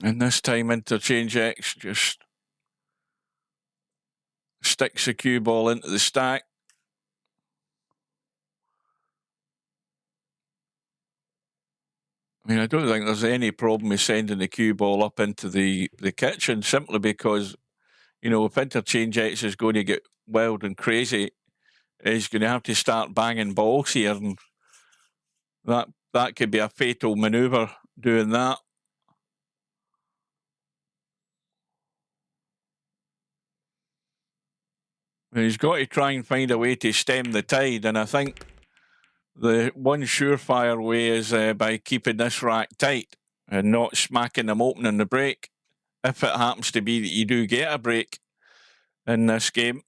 And this time Interchangex just sticks the cue ball into the stack. I mean, I don't think there's any problem with sending the cue ball up into the kitchen, simply because, you know, if Interchangex is going to get wild and crazy, he's going to have to start banging balls here, and that could be a fatal manoeuvre doing that. And he's got to try and find a way to stem the tide, and I think the one surefire way is by keeping this rack tight and not smacking them open in the break, if it happens to be that you do get a break in this game.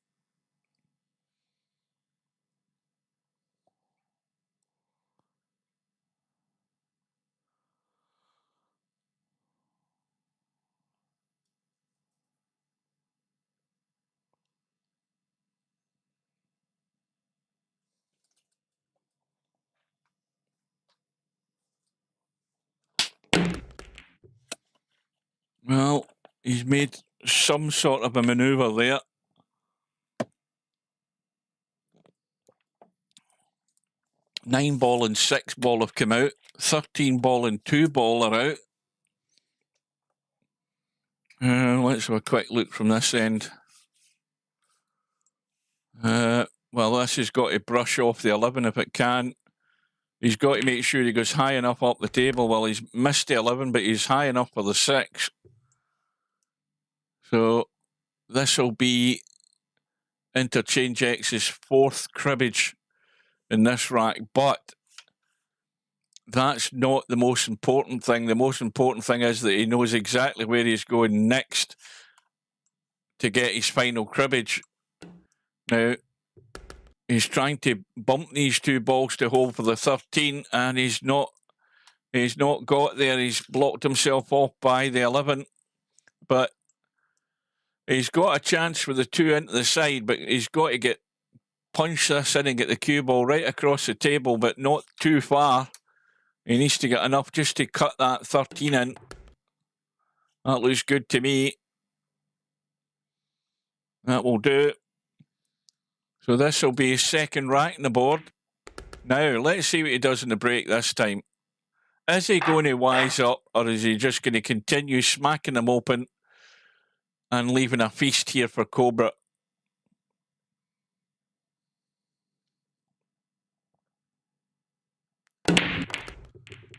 Well, he's made some sort of a manoeuvre there. Nine ball and 6 ball have come out. 13 ball and 2 ball are out. Let's have a quick look from this end. Well, this has got to brush off the 11 if it can. He's got to make sure he goes high enough up the table. Well, he's missed the 11, but he's high enough for the 6. So this will be Interchangex's 4th cribbage in this rack, but that's not the most important thing. The most important thing is that he knows exactly where he's going next to get his final cribbage. Now, he's trying to bump these 2 balls to hold for the 13, and he's not got there. He's blocked himself off by the 11, but he's got a chance with the 2 into the side, but he's got to get punch this in and get the cue ball right across the table, but not too far. He needs to get enough just to cut that 13 in. That looks good to me. That will do. So this will be his second rack on the board. Now, let's see what he does in the break this time. Is he going to wise up, or is he just going to continue smacking them open and leaving a feast here for Cobra?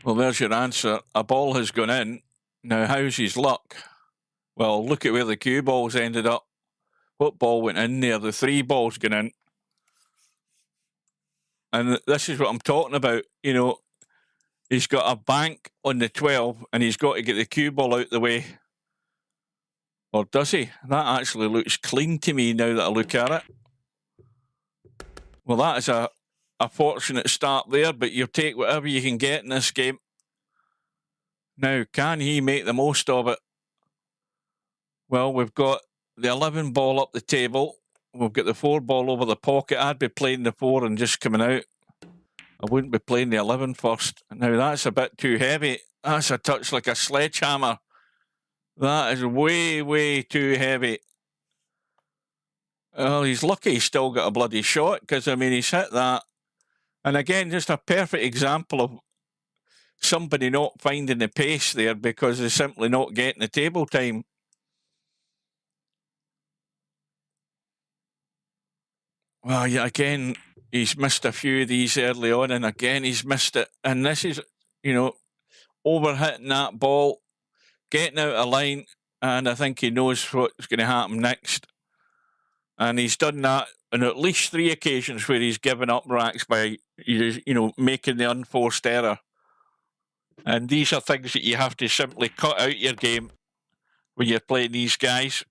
Well, there's your answer. A ball has gone in. Now, how's his luck? Well, look at where the cue balls ended up. What ball went in there? The 3 balls gone in. And this is what I'm talking about. You know, he's got a bank on the 12 and he's got to get the cue ball out the way. Or does he? That actually looks clean to me now that I look at it. Well, that is a fortunate start there, but you take whatever you can get in this game. Now, can he make the most of it? Well, we've got the 11 ball up the table. We've got the 4 ball over the pocket. I'd be playing the 4 and just coming out. I wouldn't be playing the 11 first. Now, that's a bit too heavy. That's a touch like a sledgehammer. That is way, way too heavy. Well, he's lucky he's still got a bloody shot, because, I mean, he's hit that. And again, just a perfect example of somebody not finding the pace there because they're simply not getting the table time. Well, yeah, again, he's missed a few of these early on, and again, he's missed it. And this is, you know, over-hitting that ball, getting out of line, and I think he knows what's going to happen next. And he's done that on at least 3 occasions where he's given up racks by, you know, making the unforced error. And these are things that you have to simply cut out your game when you're playing these guys.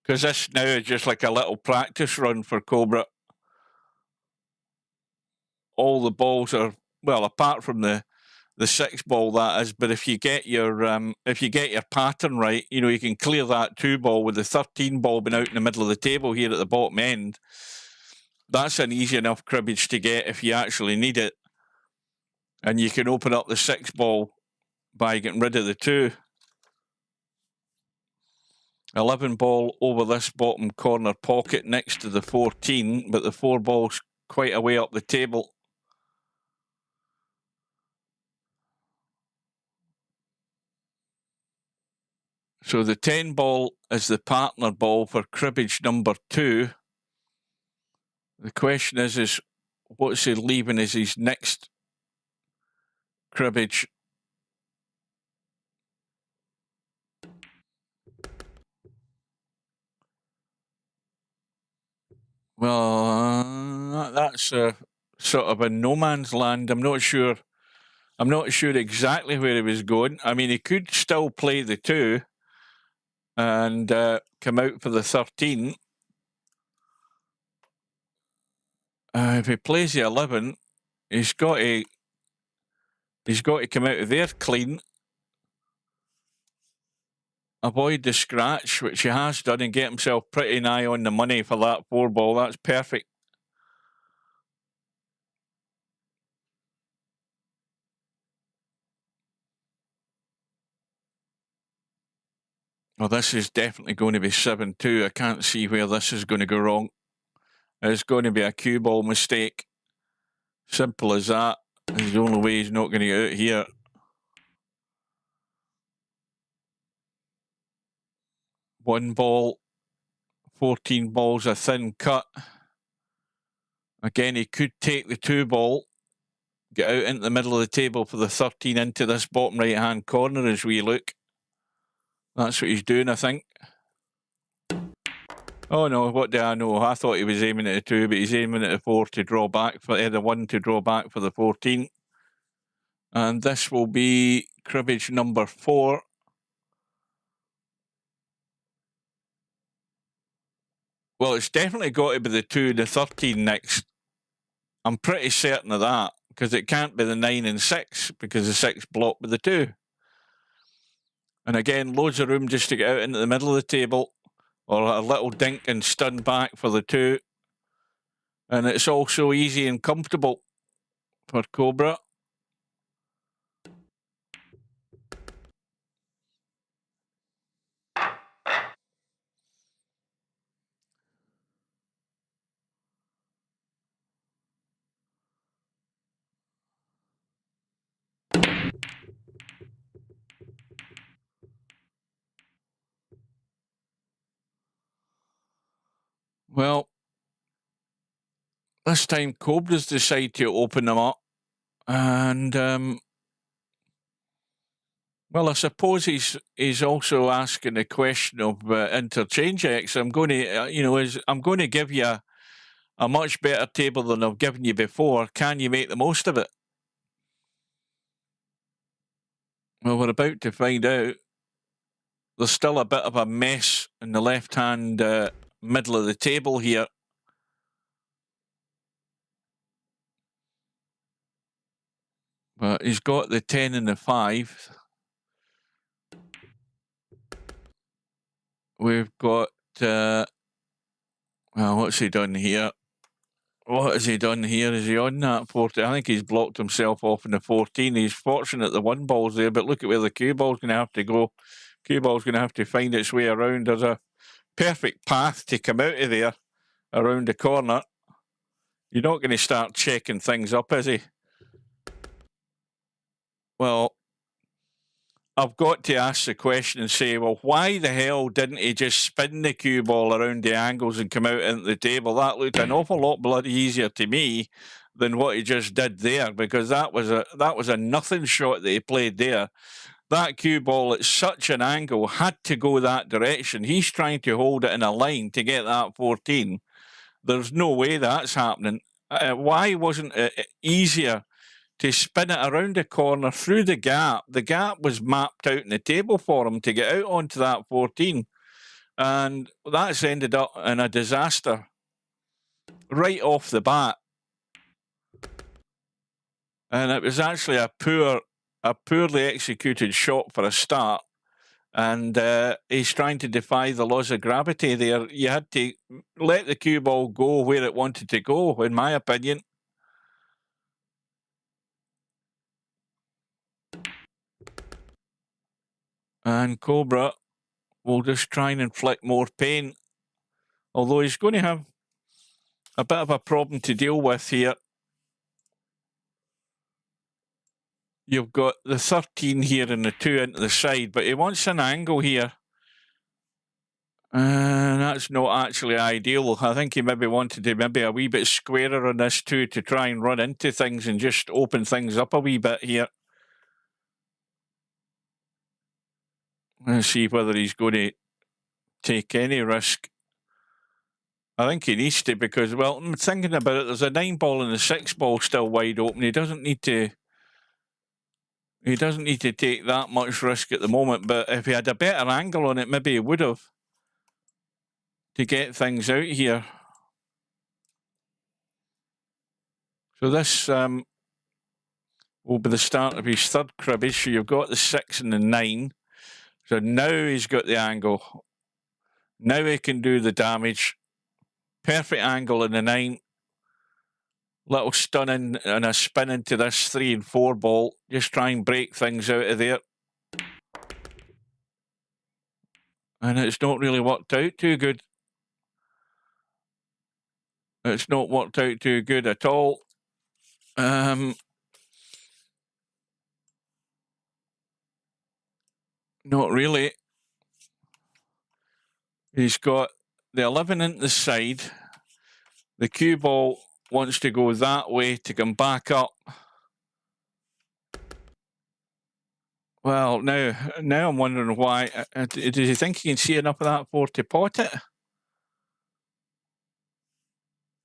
Because this now is just like a little practice run for Cobra. All the balls are, well, apart from the 6 ball that is, but if you get your pattern right, you know, you can clear that 2 ball with the 13 ball being out in the middle of the table here at the bottom end. That's an easy enough cribbage to get if you actually need it. And you can open up the 6 ball by getting rid of the 2. 11 ball over this bottom corner pocket next to the 14, but the 4 ball's quite a way up the table. So the 10 ball is the partner ball for cribbage number 2. The question is what's he leaving as his next cribbage? Well, that's a sort of a no man's land. I'm not sure exactly where he was going. I mean, he could still play the 2 and come out for the 13. If he plays the 11, he's got to come out of there clean, avoid the scratch, which he has done, and get himself pretty nigh on the money for that 4 ball. That's perfect. Well, this is definitely going to be 7-2. I can't see where this is going to go wrong. It's going to be a cue ball mistake. Simple as that. It's the only way he's not going to get out here. One ball, 14 balls, a thin cut. Again, he could take the 2 ball, get out into the middle of the table for the 13 into this bottom right-hand corner as we look. That's what he's doing, I think. Oh no, what do I know? I thought he was aiming at the 2, but he's aiming at the 4 to draw back for the 1 to draw back for the 14. And this will be cribbage number 4. Well, it's definitely got to be the 2 and the 13 next. I'm pretty certain of that, because it can't be the 9 and 6, because the 6 blocked with the 2. And again, loads of room just to get out into the middle of the table. or a little dink and stun back for the 2. And it's also easy and comfortable for Cobra. Well, this time Cobra's decided to open them up. And, well, I suppose he's also asking the question of Interchangex. I'm going to, I'm going to give you a much better table than I've given you before. Can you make the most of it? Well, we're about to find out. There's still a bit of a mess in the left-hand middle of the table here. But he's got the 10 and the 5. We've got, well, what's he done here? What has he done here? Is he on that 14? I think he's blocked himself off in the 14. He's fortunate the 1 ball's there, but look at where the cue ball's going to have to go. Cue ball's going to have to find its way around. There's a perfect path to come out of there around the corner. You're not going to start checking things up, is he? Well, I've got to ask the question and say, well, why the hell didn't he just spin the cue ball around the angles and come out into the table? That looked an awful lot bloody easier to me than what he just did there, because that was a nothing shot that he played there. That cue ball at such an angle had to go that direction. He's trying to hold it in a line to get that 14. There's no way that's happening. Why wasn't it easier to spin it around the corner through the gap? The gap was mapped out in the table for him to get out onto that 14. And that's ended up in a disaster right off the bat. And it was actually a poorly executed shot for a start. And he's trying to defy the laws of gravity there. You had to let the cue ball go where it wanted to go, in my opinion. And Cobra will just try and inflict more pain. Although he's going to have a bit of a problem to deal with here. You've got the 13 here and the 2 into the side, but he wants an angle here. And that's not actually ideal. I think he maybe wanted to maybe a wee bit squarer on this too, to try and run into things and just open things up a wee bit here. Let's see whether he's going to take any risk. I think he needs to, because, well, I'm thinking about it, there's a 9 ball and a 6 ball still wide open. He doesn't need to take that much risk at the moment, but if he had a better angle on it, maybe he would have, to get things out here. So this will be the start of his third cribbage. So you've got the 6 and the 9. So now he's got the angle. Now he can do the damage. Perfect angle in the 9. Little stunning and a spin into this 3 and 4 ball. Just try and break things out of there. And it's not really worked out too good. It's not worked out too good at all. Not really. He's got the 11 into the side. The cue ball wants to go that way to come back up. Well, now I'm wondering why. Does he think he can see enough of that for to pot it?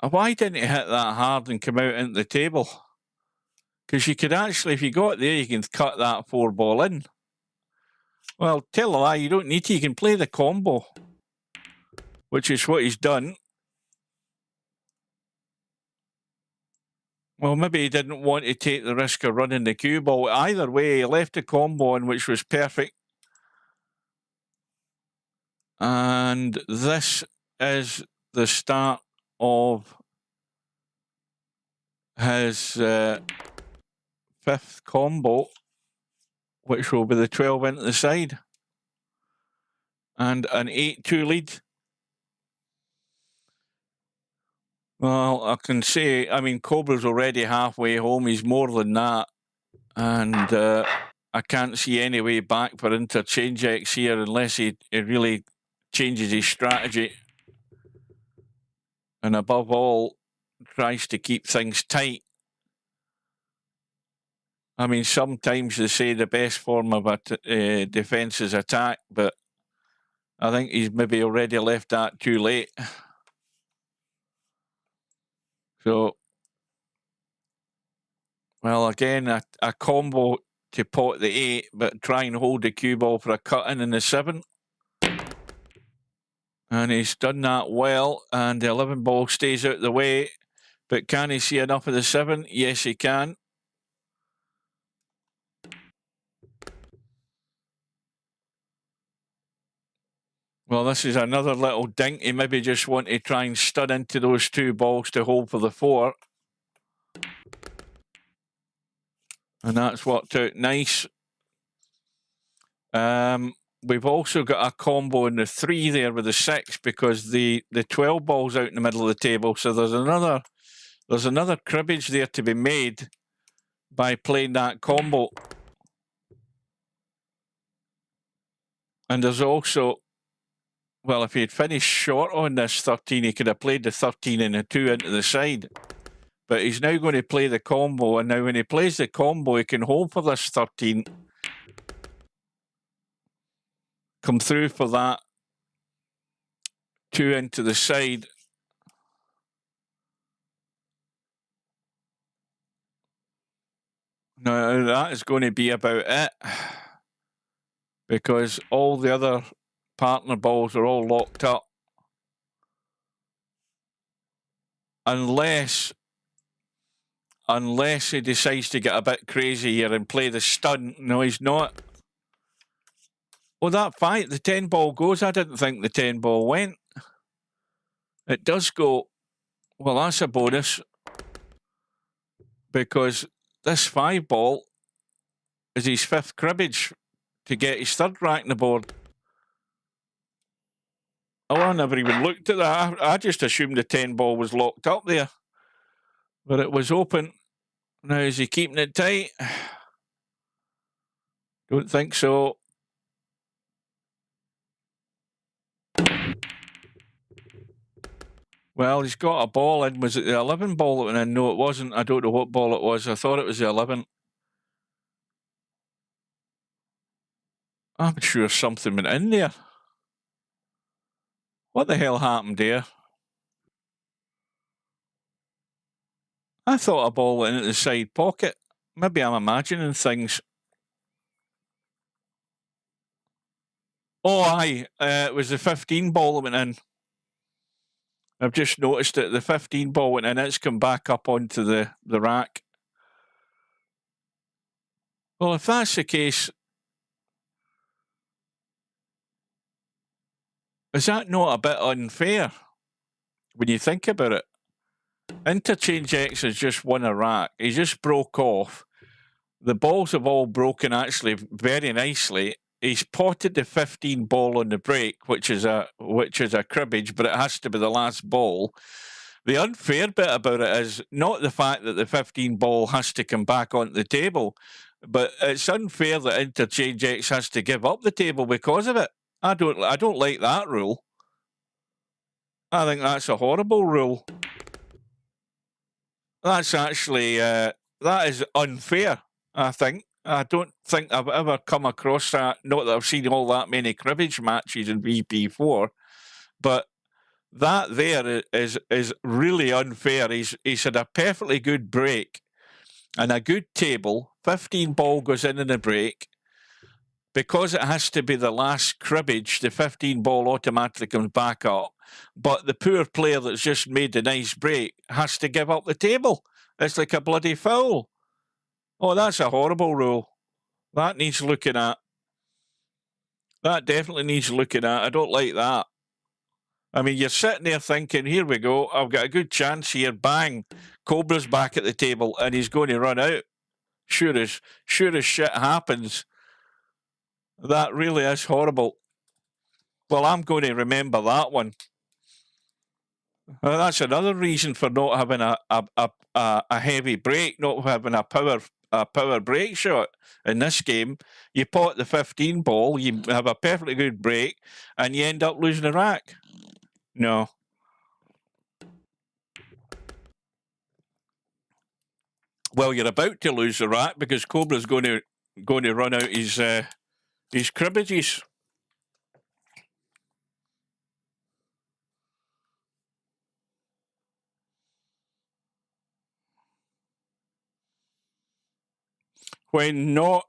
Why didn't he hit that hard and come out into the table? Because you could actually, if you got there, you can cut that 4 ball in. Well, tell a lie, you don't need to. You can play the combo, which is what he's done. Well, maybe he didn't want to take the risk of running the cue ball. Either way, he left the combo in, which was perfect. And And this is the start of his fifth combo, which will be the 12 into the side. And an 8-2 lead. Well, I can say, I mean, Cobra's already halfway home. He's more than that. And I can't see any way back for Interchangex here unless he really changes his strategy. And above all, tries to keep things tight. I mean, sometimes they say the best form of a defence is attack, but I think he's maybe already left that too late. So, well, again, a combo to pot the 8, but try and hold the cue ball for a cut-in the 7. And he's done that well, and the 11 ball stays out of the way. But can he see enough of the 7? Yes, he can. Well, this is another little dink. He maybe just want to try and stud into those 2 balls to hold for the 4. And that's worked out nice. We've also got a combo in the 3 there with the 6 because the 12 ball's out in the middle of the table. So there's another cribbage there to be made by playing that combo. And there's also, well, if he'd finished short on this 13, he could have played the 13 and the 2 into the side. But he's now going to play the combo. And now when he plays the combo, he can hold for this 13. Come through for that 2 into the side. Now, that is going to be about it. Because all the other partner balls are all locked up. Unless he decides to get a bit crazy here and play the stun. No, he's not. Well, that fight, the 10 ball goes. I didn't think the 10 ball went. It does go. Well, that's a bonus. Because this 5 ball is his 5th cribbage to get his 3rd rack in the board. Oh, I never even looked at that. I just assumed the 10 ball was locked up there. But it was open. Now, is he keeping it tight? Don't think so. Well, he's got a ball in. Was it the 11 ball that went in? No, it wasn't. I don't know what ball it was. I thought it was the 11. I'm sure something went in there. What the hell happened there? I thought a ball went into the side pocket. Maybe I'm imagining things. Oh, aye. It was the 15 ball that went in. I've just noticed that the 15 ball went in. It's come back up onto the rack. Well, if that's the case, is that not a bit unfair when you think about it? Interchangex has just won a rack. He just broke off. The balls have all broken actually very nicely. He's potted the 15 ball on the break, which is a cribbage, but it has to be the last ball. The unfair bit about it is not the fact that the 15 ball has to come back onto the table, but it's unfair that Interchangex has to give up the table because of it. I don't like that rule. I think that's a horrible rule. That's actually that is unfair, I think. I don't think I've ever come across that. Not that I've seen all that many cribbage matches in VP4, but that there is really unfair. He's had a perfectly good break and a good table. 15 ball goes in the break. Because it has to be the last cribbage, the 15 ball automatically comes back up. But the poor player that's just made the nice break has to give up the table. It's like a bloody foul. Oh, that's a horrible rule. That needs looking at. That definitely needs looking at. I don't like that. I mean, you're sitting there thinking, here we go, I've got a good chance here. Bang, Cobra's back at the table and he's going to run out. Sure as shit happens. That really is horrible. Well, I'm going to remember that one. Well, that's another reason for not having a heavy break, not having a power break shot in this game. You pot the 15 ball, you have a perfectly good break, and you end up losing a rack. No. Well, you're about to lose the rack because Cobra's going to run out his cribbages. When not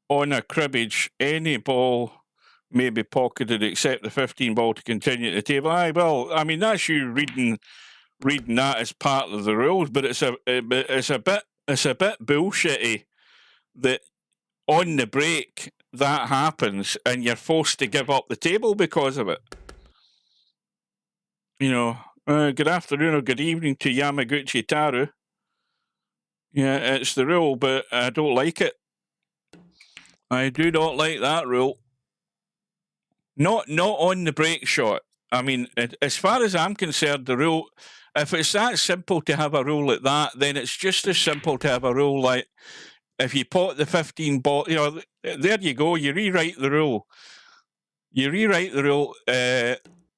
on a cribbage, any ball may be pocketed except the 15 ball to continue at the table. Aye, well, I mean, that's you reading that as part of the rules, but it's a bit bullshitty that on the break that happens and you're forced to give up the table because of it. You know, good afternoon or good evening to Yamaguchi Taru. Yeah, it's the rule, but I don't like it. I do not like that rule. Not on the break shot. I mean, as far as I'm concerned, the rule, if it's that simple to have a rule like that, then it's just as simple to have a rule like if you pot the 15 ball, you know, there you go, you rewrite the rule.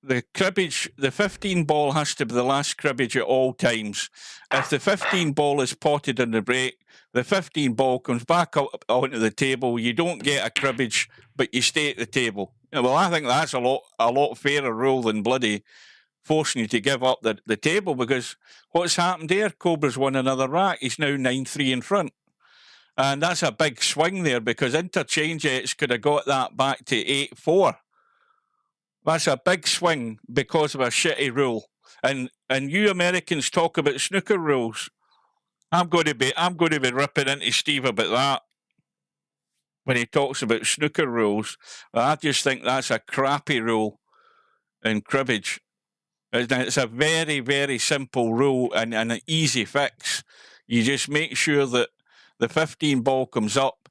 The cribbage, the 15 ball has to be the last cribbage at all times. If the 15 ball is potted in the break, the 15 ball comes back up onto the table. You don't get a cribbage, but you stay at the table. Well, I think that's a lot fairer rule than bloody forcing you to give up the table, because what's happened there? Cobra's won another rack. He's now 9-3 in front. And that's a big swing there because Interchangex could have got that back to 8-4. That's a big swing because of a shitty rule. And you Americans talk about snooker rules. I'm going to be ripping into Steve about that when he talks about snooker rules. I just think that's a crappy rule in cribbage. It's a very, very simple rule and an easy fix. You just make sure that the 15 ball comes up.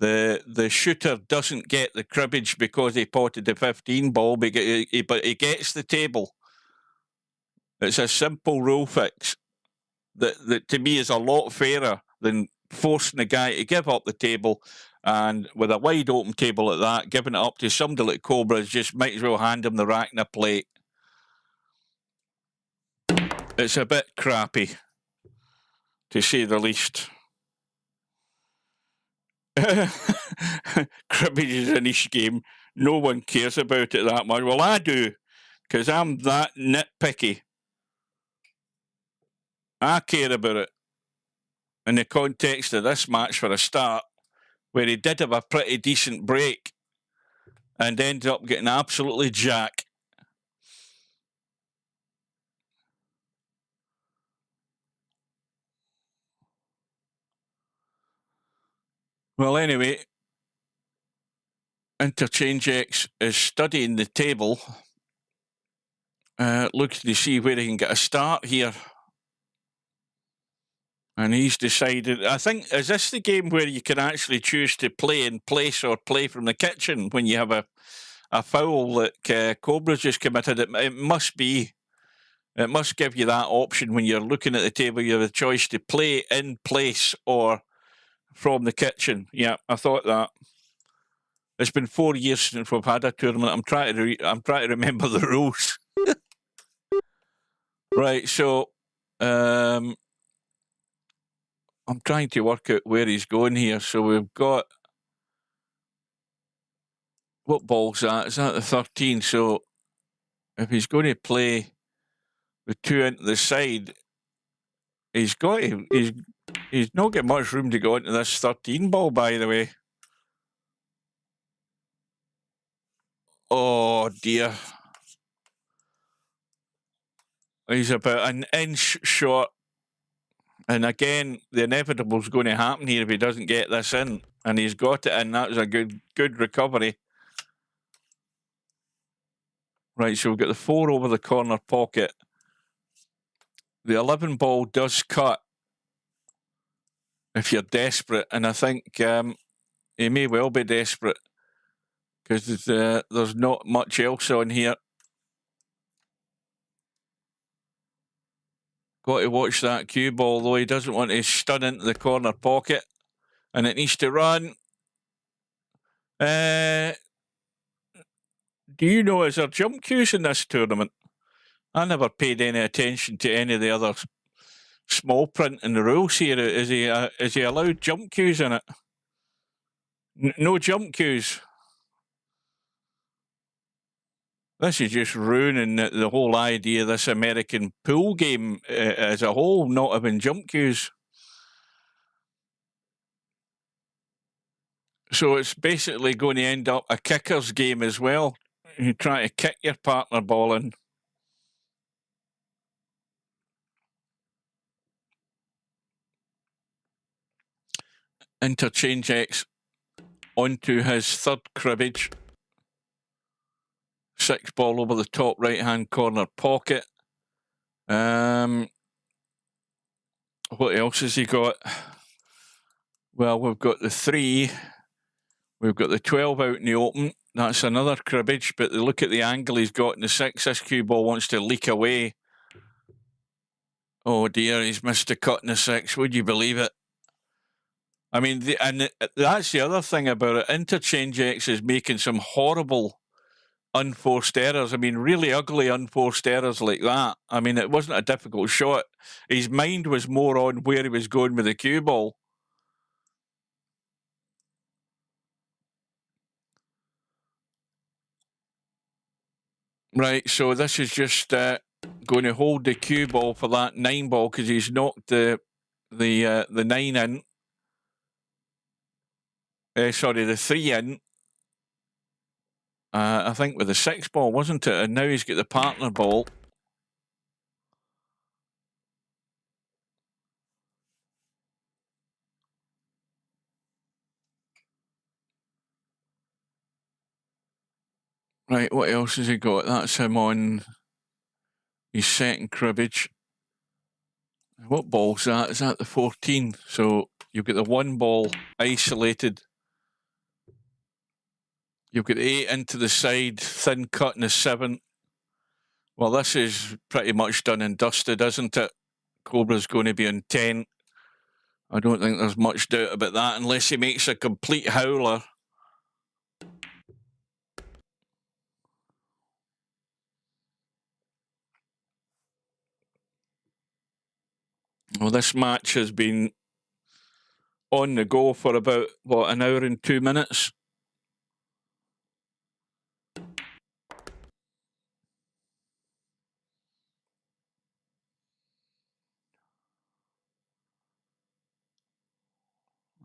The shooter doesn't get the cribbage because he potted the 15 ball, but he gets the table. It's a simple rule fix that to me is a lot fairer than forcing the guy to give up the table, and with a wide open table at that, giving it up to somebody like Cobra, just might as well hand him the rack and a plate. It's a bit crappy, to say the least. Cribbage is a niche game. No one cares about it that much. Well, I do, because I'm that nitpicky. I care about it in the context of this match for a start, where he did have a pretty decent break and ended up getting absolutely jack. Well, anyway, Interchangex is studying the table, looking to see where he can get a start here. And he's decided, I think, is this the game where you can actually choose to play in place or play from the kitchen when you have a foul that Cobra's just committed? It must be. It must give you that option when you're looking at the table. You have a choice to play in place or from the kitchen. Yeah, I thought that. It's been 4 years since we've had a tournament. I'm trying to remember the rules. Right, so I'm trying to work out where he's going here. So we've got, what ball's that? Is that the 13? So if he's going to play with two into the side, he's not got much room to go into this 13 ball, by the way. Oh dear. He's about an inch short. And again, the inevitable is going to happen here if he doesn't get this in. And he's got it in. That was a good recovery. Right, so we've got the 4 over the corner pocket. The 11 ball does cut if you're desperate, and I think he may well be desperate because there's not much else on here. Got to watch that cue ball, though. He doesn't want to stun into the corner pocket, and it needs to run. Do you know, is there jump cues in this tournament? I never paid any attention to any of the other small print in the rules here. Is he allowed jump cues in it? No jump cues. This is just ruining the whole idea of this American pool game as a whole, not having jump cues. So it's basically going to end up a kicker's game as well. You try to kick your partner ball in. Interchangex onto his third cribbage. 6 ball over the top right-hand corner pocket. What else has he got? Well, we've got the 3. We've got the 12 out in the open. That's another cribbage, but look at the angle he's got in the 6. This cue ball wants to leak away. Oh dear, he's missed a cut in the 6. Would you believe it? I mean, that's the other thing about it. Interchangex is making some horrible unforced errors. I mean, really ugly unforced errors like that. I mean, it wasn't a difficult shot. His mind was more on where he was going with the cue ball. Right, so this is just going to hold the cue ball for that 9 ball because he's knocked the 9 in. Sorry, the 3 in. I think with the 6 ball, wasn't it? And now he's got the partner ball. Right, what else has he got? That's him on his second cribbage. What ball's that? Is that the 14? So you've got the 1 ball isolated. You've got 8 into the side, thin cut in the 7. Well, this is pretty much done and dusted, isn't it? Cobra's going to be on 10. I don't think there's much doubt about that unless he makes a complete howler. Well, this match has been on the go for about, what, an hour and 2 minutes?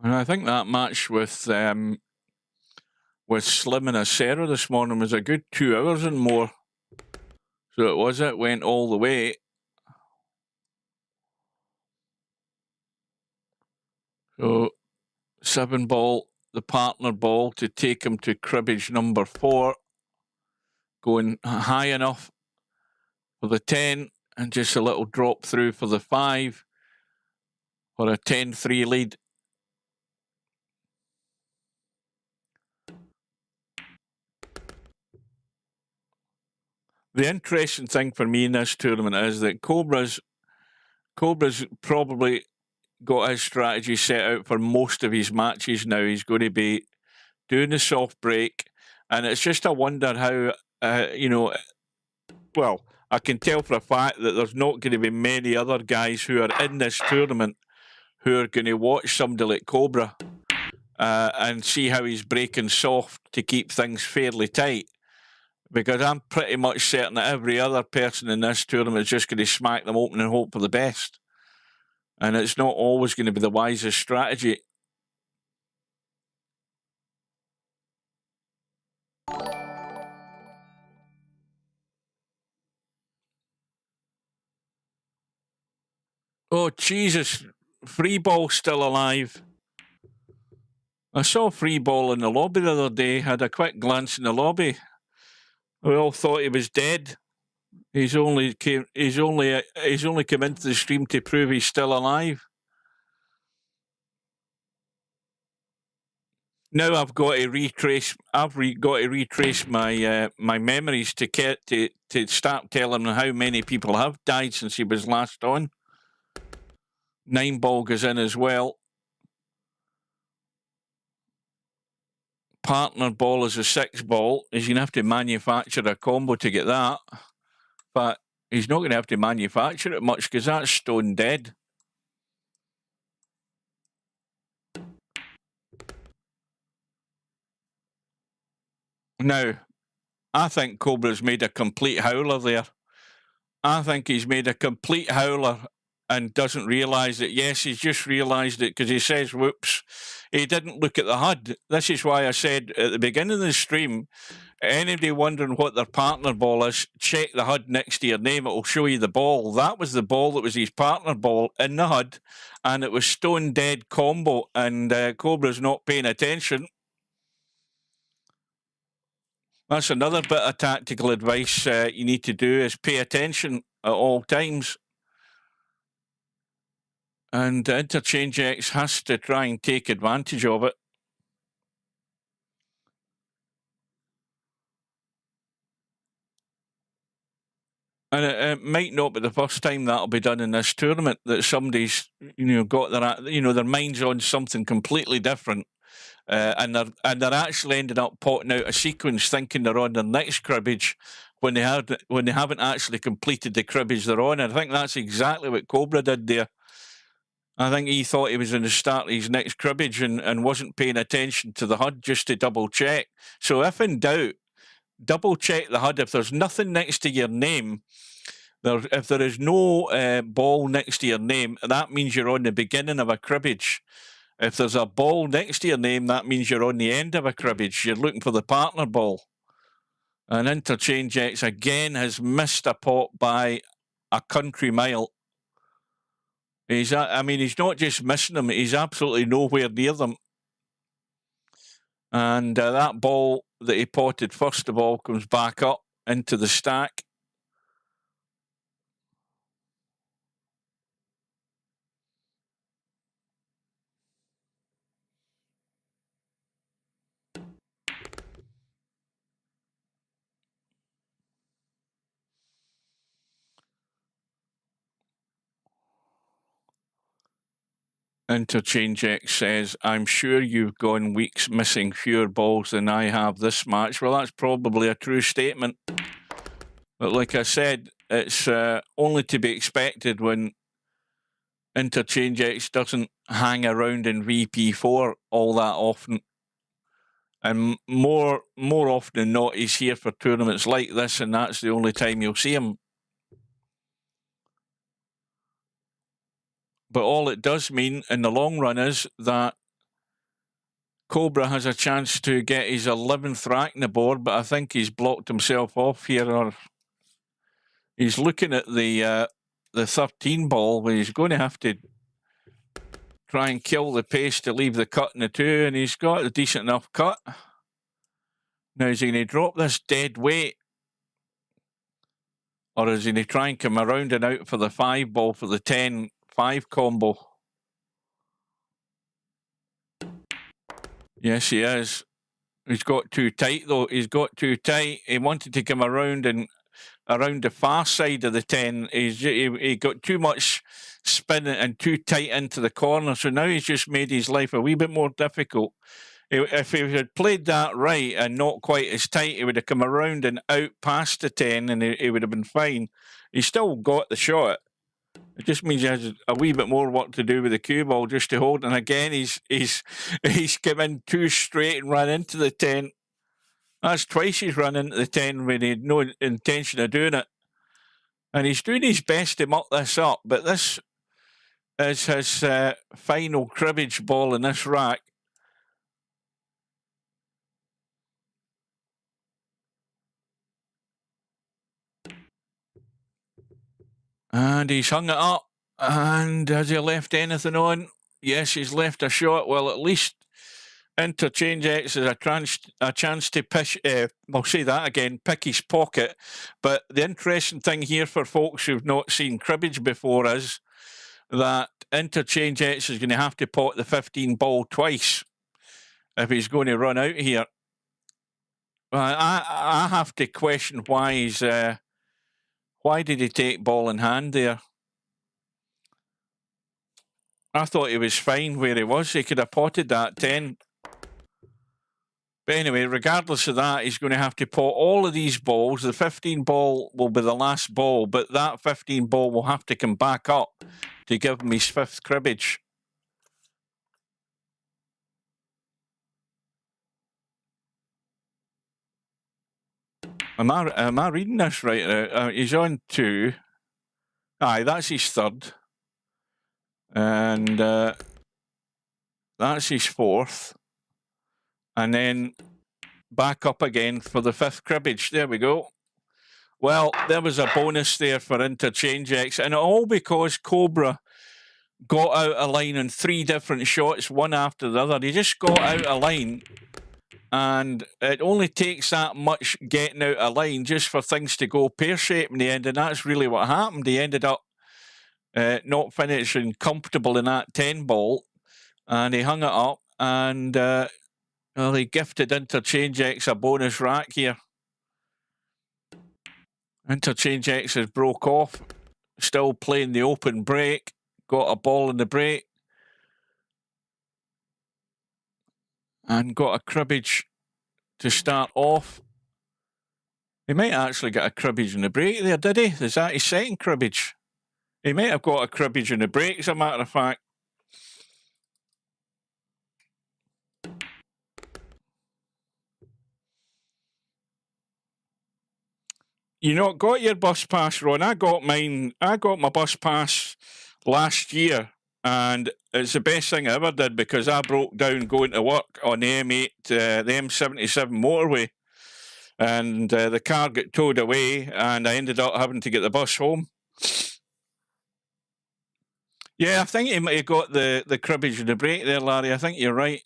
And I think that match with Slim and Acera this morning was a good 2 hours and more. So it went all the way. So 7 ball, the partner ball to take him to cribbage number 4. Going high enough for the 10 and just a little drop through for the 5 for a 10-3 lead. The interesting thing for me in this tournament is that Cobra's probably got his strategy set out for most of his matches now. He's going to be doing the soft break, and it's just a wonder how, well, I can tell for a fact that there's not going to be many other guys who are in this tournament who are going to watch somebody like Cobra and see how he's breaking soft to keep things fairly tight. Because I'm pretty much certain that every other person in this tournament is just going to smack them open and hope for the best. And it's not always going to be the wisest strategy. Oh, Jesus. Free ball still alive. I saw free ball in the lobby the other day. Had a quick glance in the lobby. We all thought he was dead. He's only come into the stream to prove he's still alive. Now I've got to retrace. Got to retrace my my memories to start telling him how many people have died since he was last on. 9 ball goes in as well. Partner ball is a 6 ball. He's going to have to manufacture a combo to get that, but he's not going to have to manufacture it much because that's stone dead. Now, I think Cobra's made a complete howler there. I think he's made a complete howler and doesn't realise it. Yes, he's just realised it because he says, whoops, he didn't look at the HUD. This is why I said at the beginning of the stream, anybody wondering what their partner ball is, check the HUD next to your name. It will show you the ball. That was the ball that was his partner ball in the HUD, and it was stone dead combo, and Cobra's not paying attention. That's another bit of tactical advice you need to do is pay attention at all times. And Interchangex has to try and take advantage of it. And it might not be the first time that'll be done in this tournament that somebody's, got their minds on something completely different. And they're actually ending up potting out a sequence thinking they're on their next cribbage when they haven't actually completed the cribbage they're on. And I think that's exactly what Cobra did there. I think he thought he was going to start his next cribbage and wasn't paying attention to the HUD just to double check. So if in doubt, double check the HUD. If there's nothing next to your name, if there is no ball next to your name, that means you're on the beginning of a cribbage. If there's a ball next to your name, that means you're on the end of a cribbage. You're looking for the partner ball. And Interchangex again has missed a pot by a country mile. He's not just missing them, he's absolutely nowhere near them. And that ball that he potted first of all comes back up into the stack. Interchangex says, I'm sure you've gone weeks missing fewer balls than I have this match. Well, that's probably a true statement. But like I said, it's only to be expected when Interchangex doesn't hang around in VP4 all that often. And more often than not, he's here for tournaments like this, and that's the only time you'll see him. But all it does mean in the long run is that Cobra has a chance to get his 11th rack in the board, but I think he's blocked himself off here, or he's looking at the 13 ball where he's going to have to try and kill the pace to leave the cut in the 2, and he's got a decent enough cut. Now, is he going to drop this dead weight? Or is he going to try and come around and out for the 5 ball for the 10-5 combo? Yes, he is. He's got too tight, though. He's got too tight. He wanted to come around and around the far side of the 10. He got too much spin and too tight into the corner. So now he's just made his life a wee bit more difficult. If he had played that right and not quite as tight, he would have come around and out past the 10 and he would have been fine. He still got the shot. It just means he has a wee bit more work to do with the cue ball just to hold. And again, he's come in too straight and run into the 10. That's twice he's run into the 10 when he had no intention of doing it. And he's doing his best to muck this up, but this is his final cribbage ball in this rack. And he's hung it up. And has he left anything on? Yes, he's left a shot. Well, at least Interchangex is a chance to I'll say that again, pick his pocket. But the interesting thing here for folks who've not seen cribbage before is that Interchangex is going to have to pot the 15 ball twice if he's going to run out here. I have to question why did he take ball in hand there? I thought he was fine where he was. He could have potted that 10. But anyway, regardless of that, he's going to have to pot all of these balls. The 15 ball will be the last ball, but that 15 ball will have to come back up to give him his 5th cribbage. Am I reading this right? He's on 2. Aye, that's his 3rd. And that's his 4th. And then back up again for the 5th cribbage. There we go. Well, there was a bonus there for Interchangex, and all because Cobra got out of line on 3 different shots, one after the other. He just got out of line, and it only takes that much getting out of line just for things to go pear-shaped in the end, and that's really what happened. He ended up not finishing comfortable in that 10 ball, and he hung it up, and well, he gifted Interchangex a bonus rack here. Interchangex has broke off, still playing the open break, got a ball in the break, and got a cribbage to start off. He might actually get a cribbage in the break there, did he? Is that his 2nd cribbage? He might have got a cribbage in the break, as a matter of fact. You not got your bus pass, Ron? I got mine. I got my bus pass last year, and it's the best thing I ever did because I broke down going to work on the M8, the M77 motorway, and the car got towed away, and I ended up having to get the bus home. Yeah, I think he might have got the cribbage in the break there, Larry. I think you're right.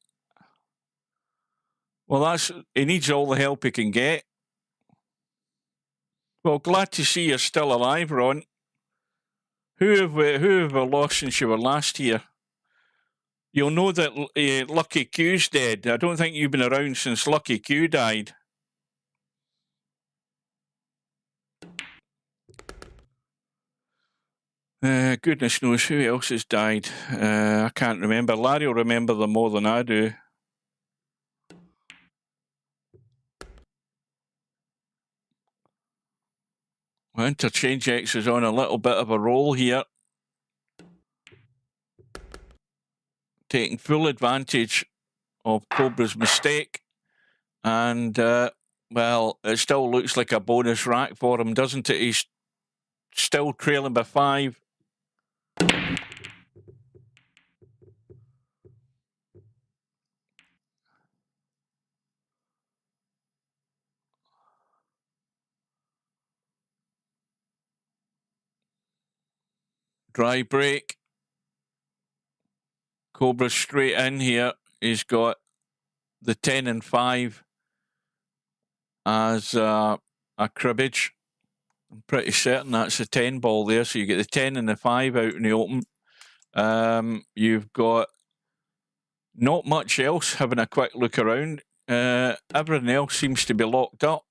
Well, he needs all the help he can get. Well, glad to see you're still alive, Ron. Who have we lost since you were last here? You'll know that Lucky Q's dead. I don't think you've been around since Lucky Q died. Goodness knows who else has died. I can't remember. Larry will remember them more than I do. Well, Interchangex is on a little bit of a roll here. Taking full advantage of Cobra's mistake. And, well, it still looks like a bonus rack for him, doesn't it? He's still trailing by 5. Dry break. Cobra straight in here. He's got the 10 and 5 as a cribbage. I'm pretty certain that's the 10 ball there. So you get the 10 and the 5 out in the open. You've got not much else having a quick look around. Everything else seems to be locked up.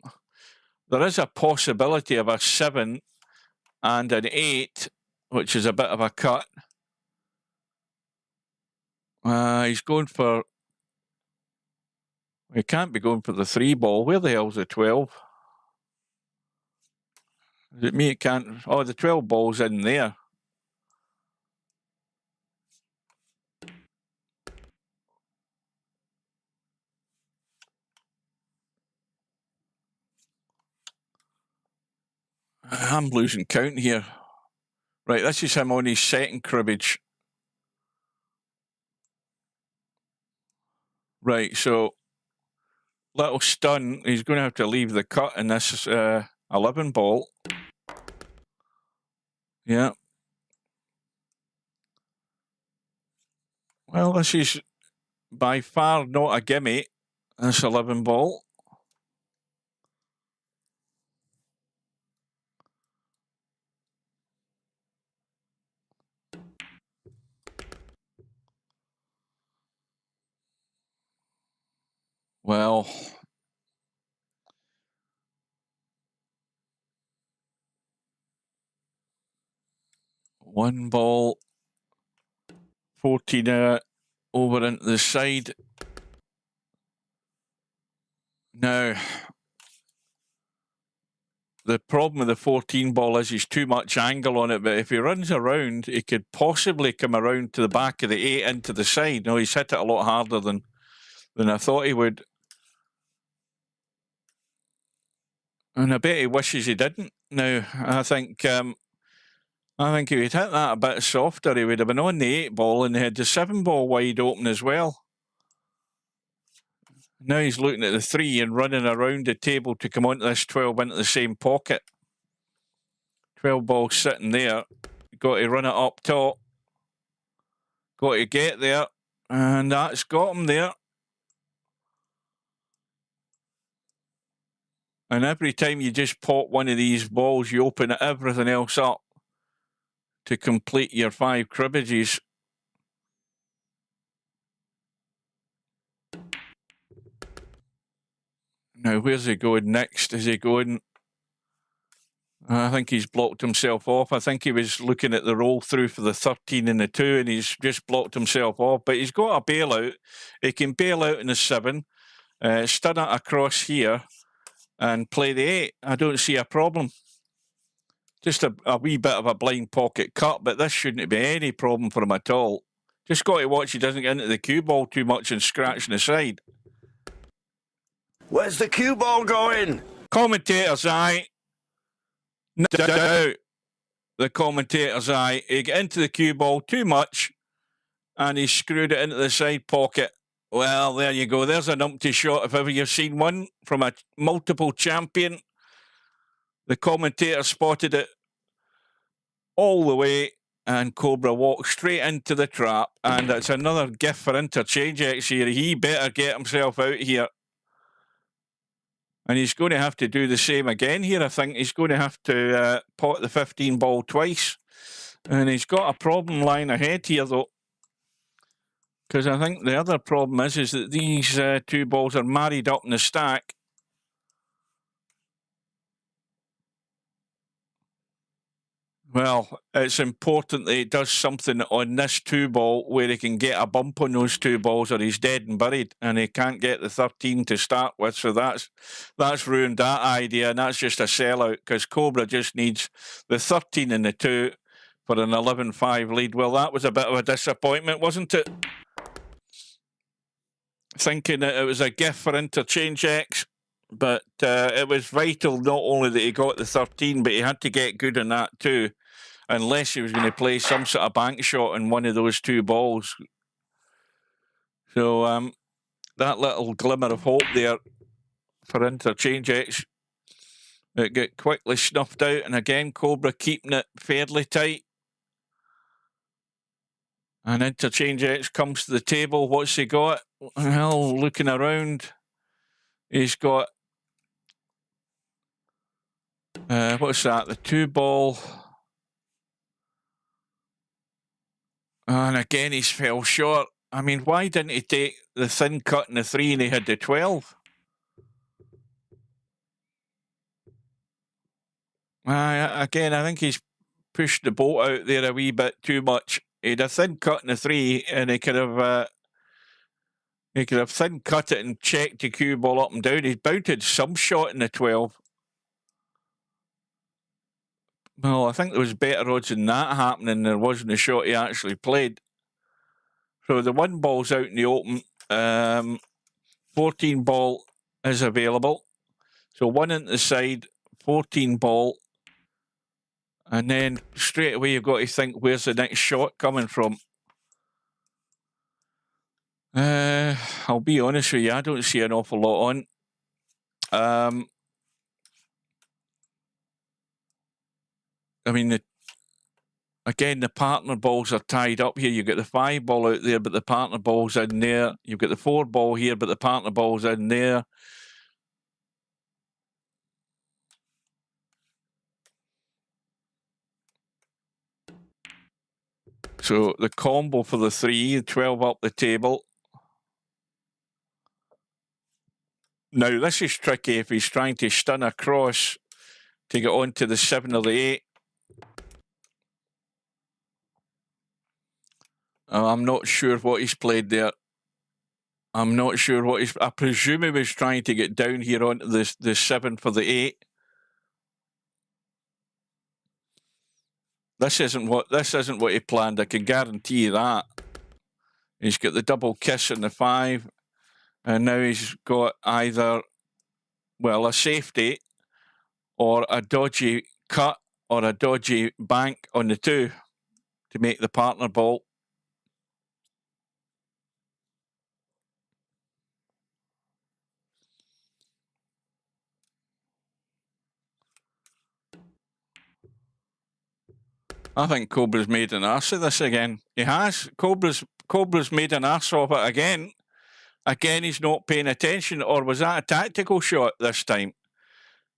There is a possibility of a 7 and an 8, which is a bit of a cut. He's going for... He can't be going for the 3 ball. Where the hell's the 12? Is it me? It can't... Oh, the 12 ball's in there. I'm losing count here. Right, this is him on his 2nd cribbage. Right, so little stun. He's going to have to leave the cut in this 11 ball. Yeah. Well, this is by far not a gimme, this 11 ball. Well, one ball, 14 over into the side. Now, the problem with the 14 ball is he's too much angle on it, but if he runs around, he could possibly come around to the back of the 8 into the side. No, he's hit it a lot harder than I thought he would. And I bet he wishes he didn't. Now, I think if he'd hit that a bit softer, he would have been on the 8 ball and he had the 7 ball wide open as well. Now he's looking at the 3 and running around the table to come onto this 12 into the same pocket. 12 ball sitting there. Got to run it up top. Got to get there. And that's got him there. And every time you just pop one of these balls, you open everything else up to complete your 5 cribbages. Now, where's he going next? Is he going... I think he's blocked himself off. I think he was looking at the roll through for the 13 and the 2, and he's just blocked himself off. But he's got a bailout. He can bail out in the 7, stud it across here, and play the 8. I don't see a problem. Just a wee bit of a blind pocket cut, but this shouldn't be any problem for him at all. Just got to watch he doesn't get into the cue ball too much and scratching the side. Where's the cue ball going? Commentator's eye. No doubt. The commentator's eye. He got into the cue ball too much and he screwed it into the side pocket. Well, there you go. There's an umpty shot if ever you've seen one from a multiple champion. The commentator spotted it all the way and Cobra walked straight into the trap. And it's another gift for Interchangex here. He better get himself out here. And he's going to have to do the same again here, I think. He's going to have to pot the 15 ball twice. And he's got a problem lying ahead here, though. Because I think the other problem is that these 2 balls are married up in the stack. Well, it's important that he does something on this 2 ball where he can get a bump on those 2 balls or he's dead and buried and he can't get the 13 to start with. So that's ruined that idea, and that's just a sellout because Cobra just needs the 13 and the 2 for an 11-5 lead. Well, that was a bit of a disappointment, wasn't it? Thinking that it was a gift for Interchangex, but it was vital not only that he got the 13, but he had to get good on that too, unless he was going to play some sort of bank shot on one of those 2 balls. So that little glimmer of hope there for Interchangex, it got quickly snuffed out, and again Cobra keeping it fairly tight. And Interchangex comes to the table. What's he got? Well, looking around, he's got what's that? The 2 ball. And again, he's fell short. I mean, why didn't he take the thin cut in the 3 and he had the 12? Again, I think he's pushed the boat out there a wee bit too much. He had a thin cut in the 3 and he could have thin cut it and checked the cue ball up and down. He's bounted some shot in the 12. Well, I think there was better odds in that happening than there was in the shot he actually played. So the 1 ball's out in the open. 14 ball is available. So 1 into the side, 14 ball. And then straight away you've got to think, where's the next shot coming from? I'll be honest with you, I don't see an awful lot on. I mean, Again, the partner balls are tied up here. You've got the 5 ball out there, but the partner ball's in there. You've got the 4 ball here, but the partner ball's in there. So the combo for the 3, 12 up the table. Now, this is tricky if he's trying to stun across to get onto the 7 or the 8. I'm not sure what he's played there. I'm not sure what he's... I presume he was trying to get down here onto the 7 for the 8. This isn't what he planned. I can guarantee you that. He's got the double kiss on the 5, and now he's got either, well, a safety or a dodgy cut or a dodgy bank on the 2 to make the partner ball. I think Cobra's made an arse of this again. He has. Cobra's made an arse of it again. Again, he's not paying attention. Or was that a tactical shot this time?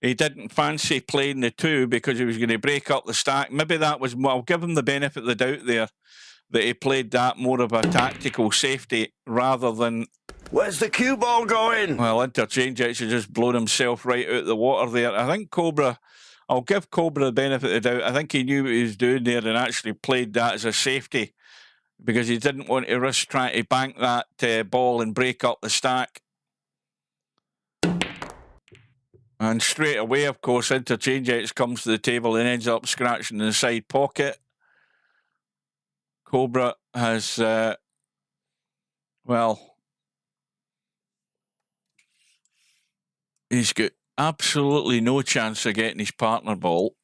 He didn't fancy playing the 2 because he was going to break up the stack. Maybe that was... I'll give him the benefit of the doubt there, that he played that more of a tactical safety rather than... Where's the cue ball going? Well, Interchangex has just blown himself right out of the water there. I think Cobra... I'll give Cobra the benefit of the doubt. I think he knew what he was doing there and actually played that as a safety because he didn't want to risk trying to bank that ball and break up the stack. And straight away, of course, Interchangex comes to the table and ends up scratching in the side pocket. Cobra has, well, he's got absolutely no chance of getting his partner ball.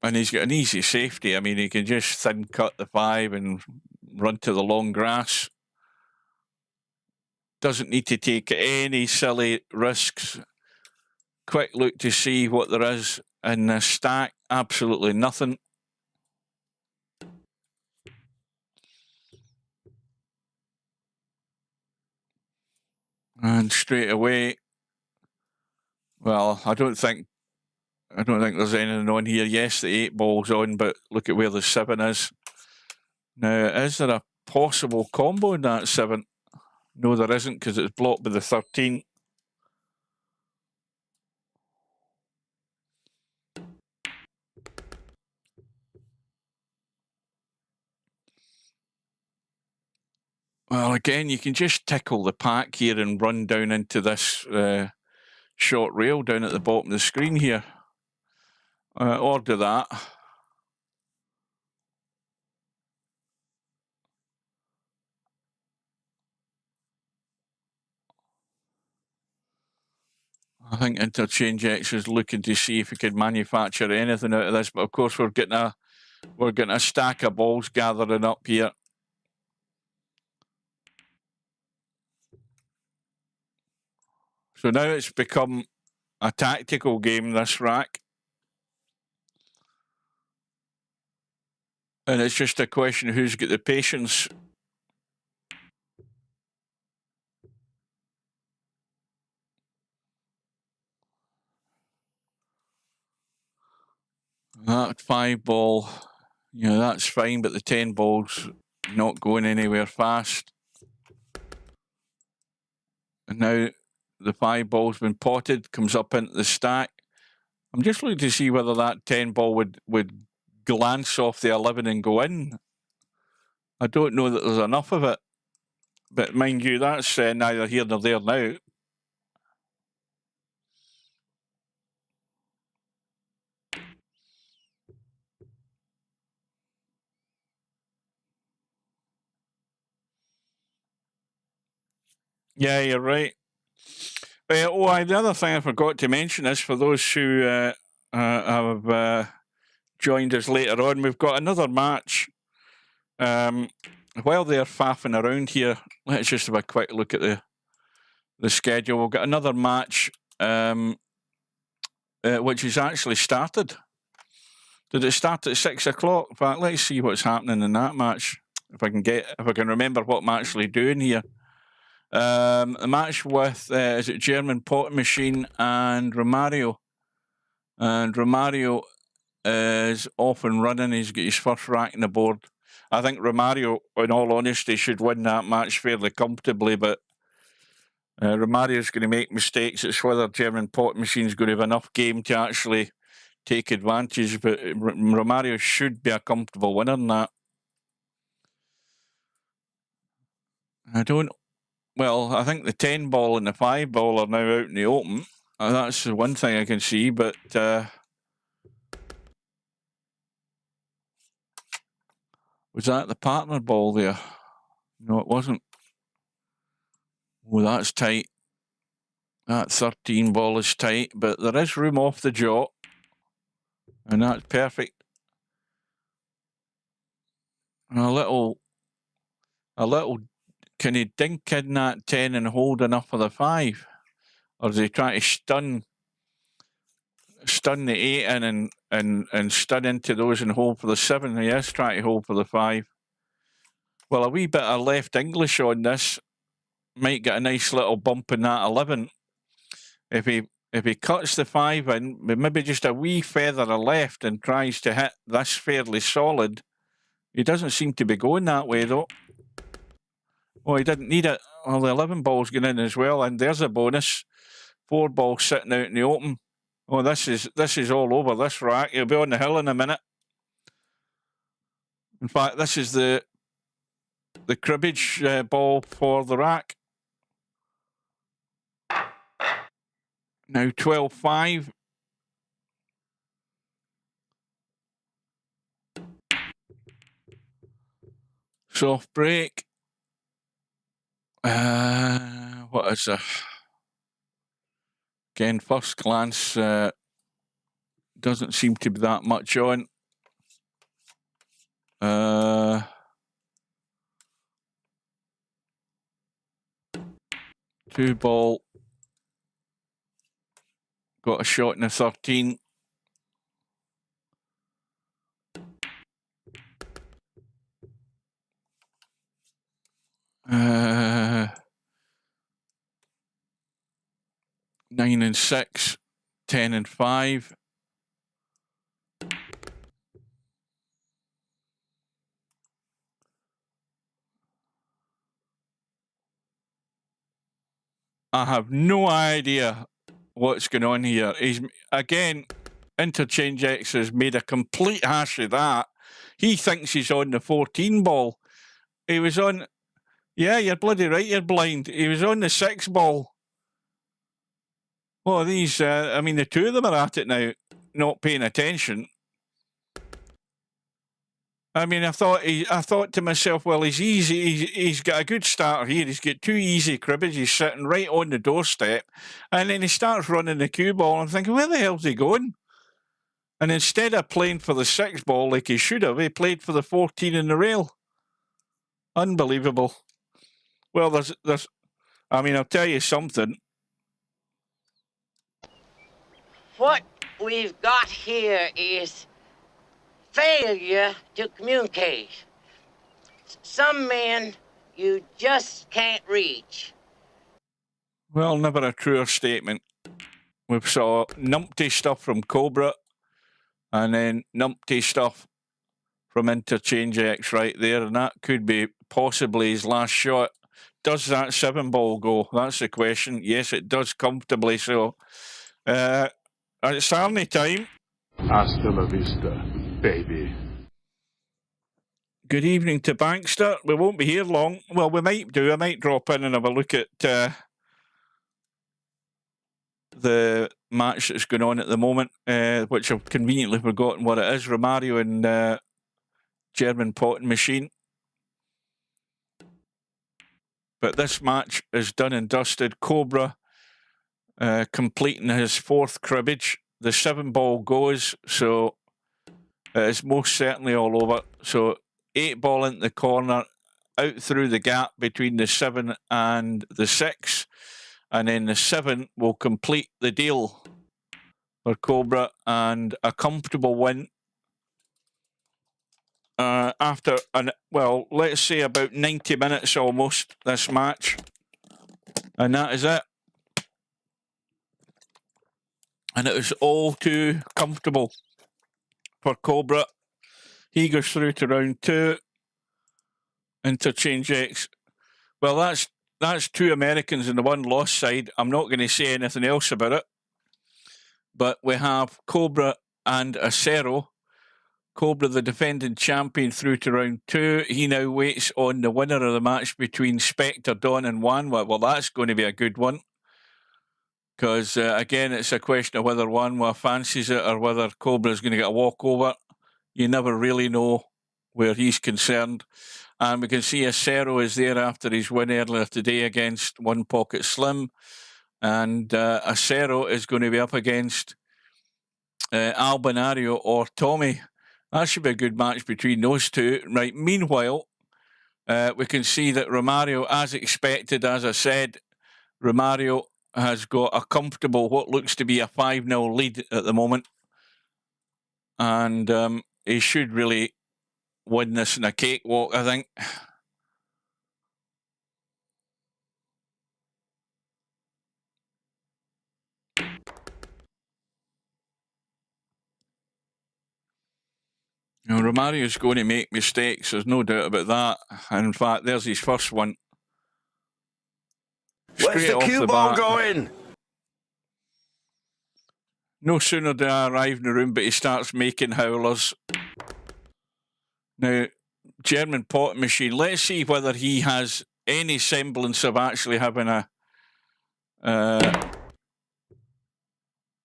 And he's got an easy safety. I mean, he can just thin cut the 5 and run to the long grass. Doesn't need to take any silly risks. Quick look to see what there is in the stack. Absolutely nothing. And straight away, well, I don't think there's anything on here. Yes, the 8 ball's on, but look at where the 7 is. Now, is there a possible combo in that 7? No, there isn't, because it's blocked by the 13. Well, again, you can just tickle the pack here and run down into this short rail down at the bottom of the screen here. Or do that. I think Interchangex is looking to see if he could manufacture anything out of this, but of course we're getting a stack of balls gathering up here. So now it's become a tactical game, this rack. And it's just a question of who's got the patience. That 5 ball, you know, that's fine, but the 10 ball's not going anywhere fast. And now the 5 ball's been potted, comes up into the stack. I'm just looking to see whether that 10 ball would glance off the 11 and go in. I don't know that there's enough of it. But mind you, that's neither here nor there now. Yeah, you're right. The other thing I forgot to mention is for those who have joined us later on, we've got another match. While they're faffing around here, let's just have a quick look at the schedule. We've got another match, which has actually started. Did it start at 6 o'clock? In fact, let's see what's happening in that match. If I can remember what I'm actually doing here. The match with is it German Pot Machine and Romario, and Romario is off and running. He's got his first rack in the board. I think Romario, in all honesty, should win that match fairly comfortably, but Romario's going to make mistakes. It's whether German Pot Machine's going to have enough game to actually take advantage, but Romario should be a comfortable winner in that. Well, I think the 10 ball and the 5 ball are now out in the open. That's the one thing I can see, but was that the partner ball there? No, it wasn't. Oh, that's tight. That 13 ball is tight, but there is room off the jaw, and that's perfect. And a little can he dink in that 10 and hold enough for the 5? Or does he try to stun the 8 in and stun into those and hold for the 7? He is trying to hold for the 5. Well, a wee bit of left English on this might get a nice little bump in that 11. If he cuts the 5 in, maybe just a wee feather of left and tries to hit this fairly solid. He doesn't seem to be going that way, though. Oh, he didn't need it. Well, the 11 ball's going in as well, and there's a bonus. 4 balls sitting out in the open. Oh, this is all over this rack. He'll be on the hill in a minute. In fact, this is the cribbage ball for the rack. Now 12-5. Soft break. What is it? Again, first glance, doesn't seem to be that much on. 2 ball. Got a shot in the 13. Uh, 9 and 6, 10 and 5. I have no idea what's going on here. He's again, Interchangex has made a complete hash of that. He thinks he's on the 14 ball. He was on. Yeah, you're bloody right. You're blind. He was on the 6 ball. Well, these. I mean, the two of them are at it now, not paying attention. I mean, I thought to myself, well, he's easy. He's got a good starter here. He's got 2 easy cribbage. He's sitting right on the doorstep, and then he starts running the cue ball. I'm thinking, where the hell's he going? And instead of playing for the 6 ball like he should have, he played for the 14 in the rail. Unbelievable. Well, there's. I mean, I'll tell you something. What we've got here is failure to communicate. Some men you just can't reach. Well, never a truer statement. We've saw numpty stuff from Cobra and then numpty stuff from Interchangex right there, and that could be possibly his last shot. Does that 7 ball go? That's the question. Yes, it does comfortably so. It's Arnie time. Hasta la vista, baby. Good evening to Bankster. We won't be here long. Well, we might do. I might drop in and have a look at the match that's going on at the moment, which I've conveniently forgotten what it is. Romario and German Pot Machine. But this match is done and dusted. Cobra completing his 4th cribbage. The 7 ball goes, so it's most certainly all over. So 8 ball into the corner, out through the gap between the 7 and the 6. And then the 7 will complete the deal for Cobra, and a comfortable win after, well, let's say about 90 minutes almost, this match. And that is it. And it was all too comfortable for Cobra. He goes through to round 2. Interchangex. Well, that's 2 Americans in the 1 lost side. I'm not going to say anything else about it. But we have Cobra and Acero. Cobra, the defending champion, through to round 2. He now waits on the winner of the match between Spectre, Dawn and Wanwa. Well, that's going to be a good one. Because, again, it's a question of whether Wanwa fancies it or whether Cobra's going to get a walkover. You never really know where he's concerned. And we can see Acero is there after his win earlier today against One Pocket Slim. And Acero is going to be up against Albinario or Tommy. That should be a good match between those 2. Right, meanwhile, we can see that Romario, as expected, as I said, Romario has got a comfortable, what looks to be a 5-0 lead at the moment. And he should really win this in a cakewalk, I think. Now, Romario's going to make mistakes, there's no doubt about that. And in fact, there's his first one. Where's the cue ball going? No sooner do I arrive in the room, but he starts making howlers. Now, German pot machine, let's see whether he has any semblance of actually having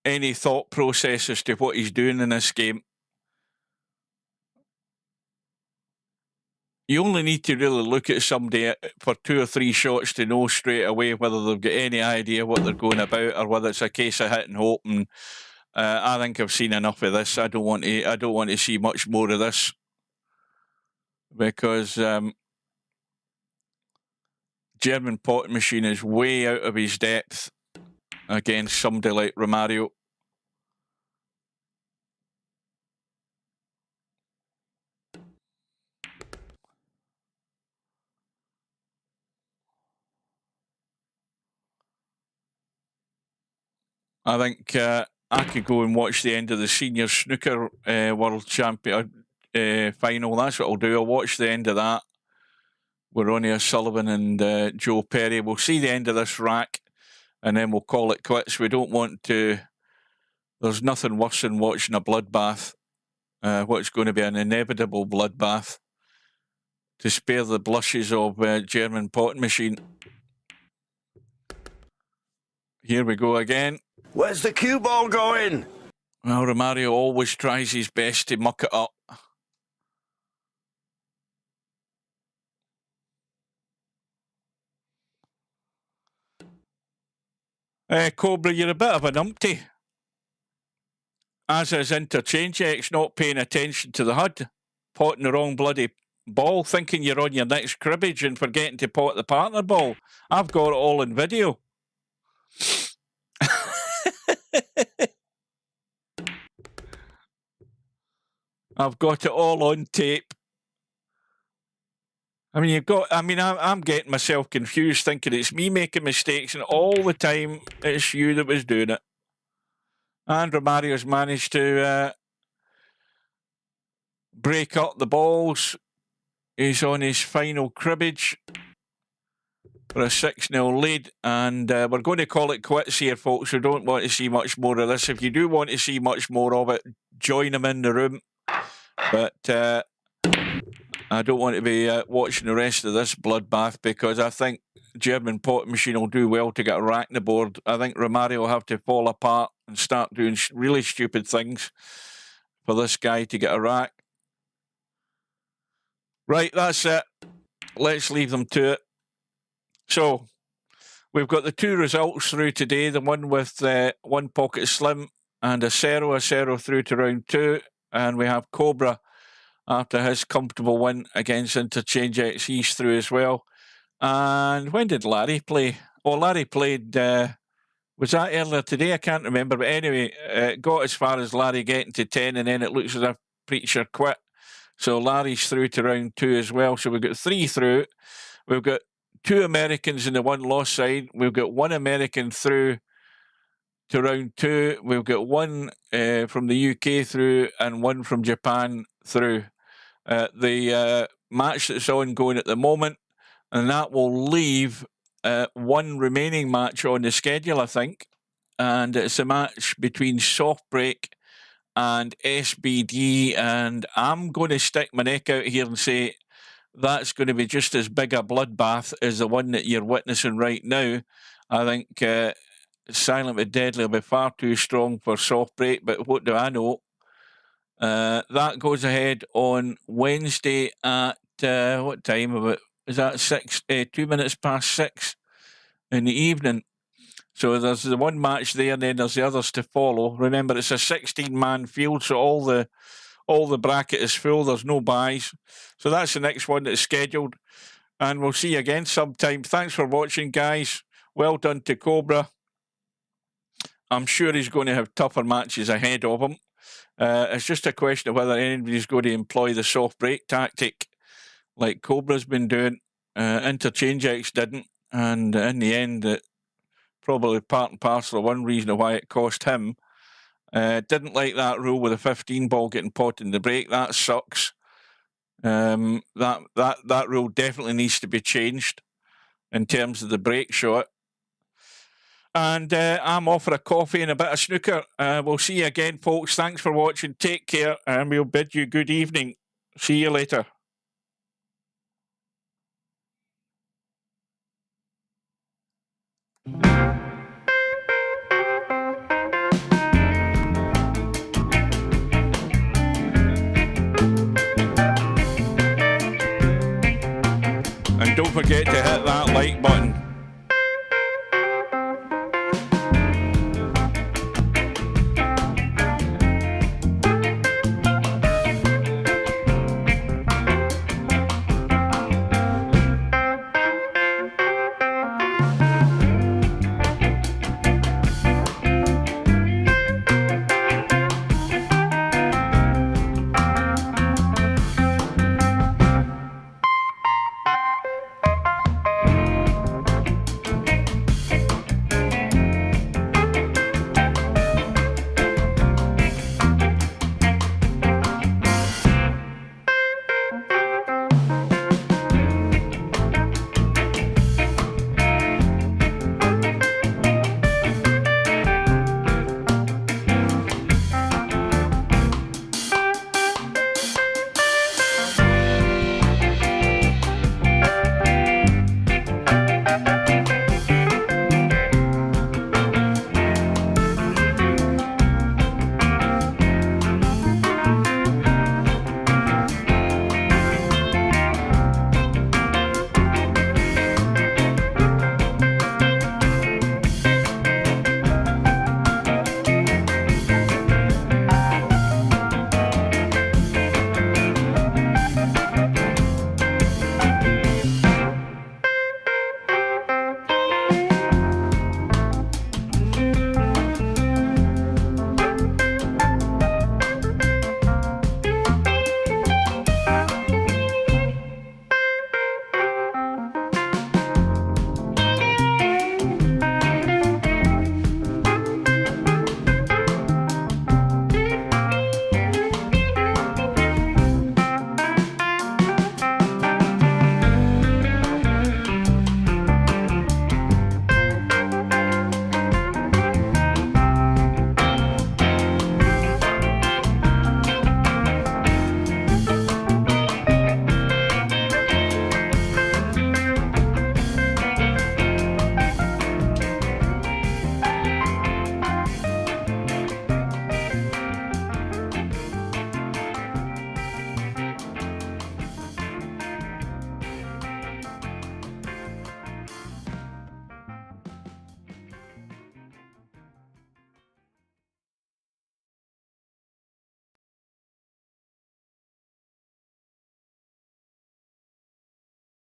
any thought process as to what he's doing in this game. You only need to really look at somebody for 2 or 3 shots to know straight away whether they've got any idea what they're going about or whether it's a case of hit and hope. And I think I've seen enough of this. I don't want to see much more of this, because German pot machine is way out of his depth against somebody like Romario. I think I could go and watch the end of the Senior Snooker World Champion final. That's what I'll do. I'll watch the end of that with Ronnie O'Sullivan and Joe Perry. We'll see the end of this rack and then we'll call it quits. We don't want to... There's nothing worse than watching a bloodbath, what's going to be an inevitable bloodbath, to spare the blushes of German pot machine. Here we go again. Where's the cue ball going? Well, Romario always tries his best to muck it up. Cobra, you're a bit of an umpty. As is Interchangex, not paying attention to the HUD, potting the wrong bloody ball, thinking you're on your next cribbage and forgetting to pot the partner ball. I've got it all in video. I've got it all on tape. I mean, I'm getting myself confused thinking it's me making mistakes, and all the time it's you that was doing it. And Romario's managed to break up the balls. He's on his final cribbage for a 6-0 lead, and we're going to call it quits here, folks. We don't want to see much more of this. If you do want to see much more of it, join him in the room. But I don't want to be watching the rest of this bloodbath, because I think German pot machine will do well to get a rack in the board. I think Romario will have to fall apart and start doing really stupid things for this guy to get a rack. Right, that's it. Let's leave them to it. So, we've got the 2 results through today. The one with One Pocket Slim and Acero through to round 2. And we have Cobra after his comfortable win against Interchangex. He's through as well. And when did Larry play? Oh, Larry played. Was that earlier today? I can't remember. But anyway, got as far as Larry getting to 10, and then it looks as if Preacher quit. So Larry's through to round 2 as well. So we've got 3 through. We've got 2 Americans in the 1 loss side. We've got 1 American through to round 2. We've got 1 from the UK through and 1 from Japan through. The match that's ongoing at the moment, and that will leave 1 remaining match on the schedule, I think. And it's a match between Soft Break and SBD, and I'm going to stick my neck out here and say that's going to be just as big a bloodbath as the one that you're witnessing right now. I think Silent but Deadly will be far too strong for Soft Break, but what do I know? That goes ahead on Wednesday at what time of it? Is that 2 minutes past 6 in the evening? So there's the 1 match there, and then there's the others to follow. Remember, it's a 16-man field, so all the bracket is full. There's no buys. So that's the next one that's scheduled, and we'll see you again sometime. Thanks for watching, guys. Well done to Cobra. I'm sure he's going to have tougher matches ahead of him. It's just a question of whether anybody's going to employ the soft break tactic like Cobra's been doing. Interchangex didn't, and in the end, it probably part and parcel of one reason of why it cost him. Didn't like that rule with a 15 ball getting potted in the break. That sucks. That rule definitely needs to be changed in terms of the break shot. And I'm off for a coffee and a bit of snooker. We'll see you again, folks. Thanks for watching. Take care, and we'll bid you good evening. See you later. And don't forget to hit that like button.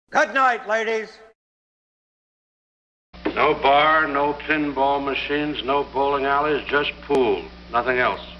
Good night, ladies. No bar, no pinball machines, no bowling alleys, just pool. Nothing else.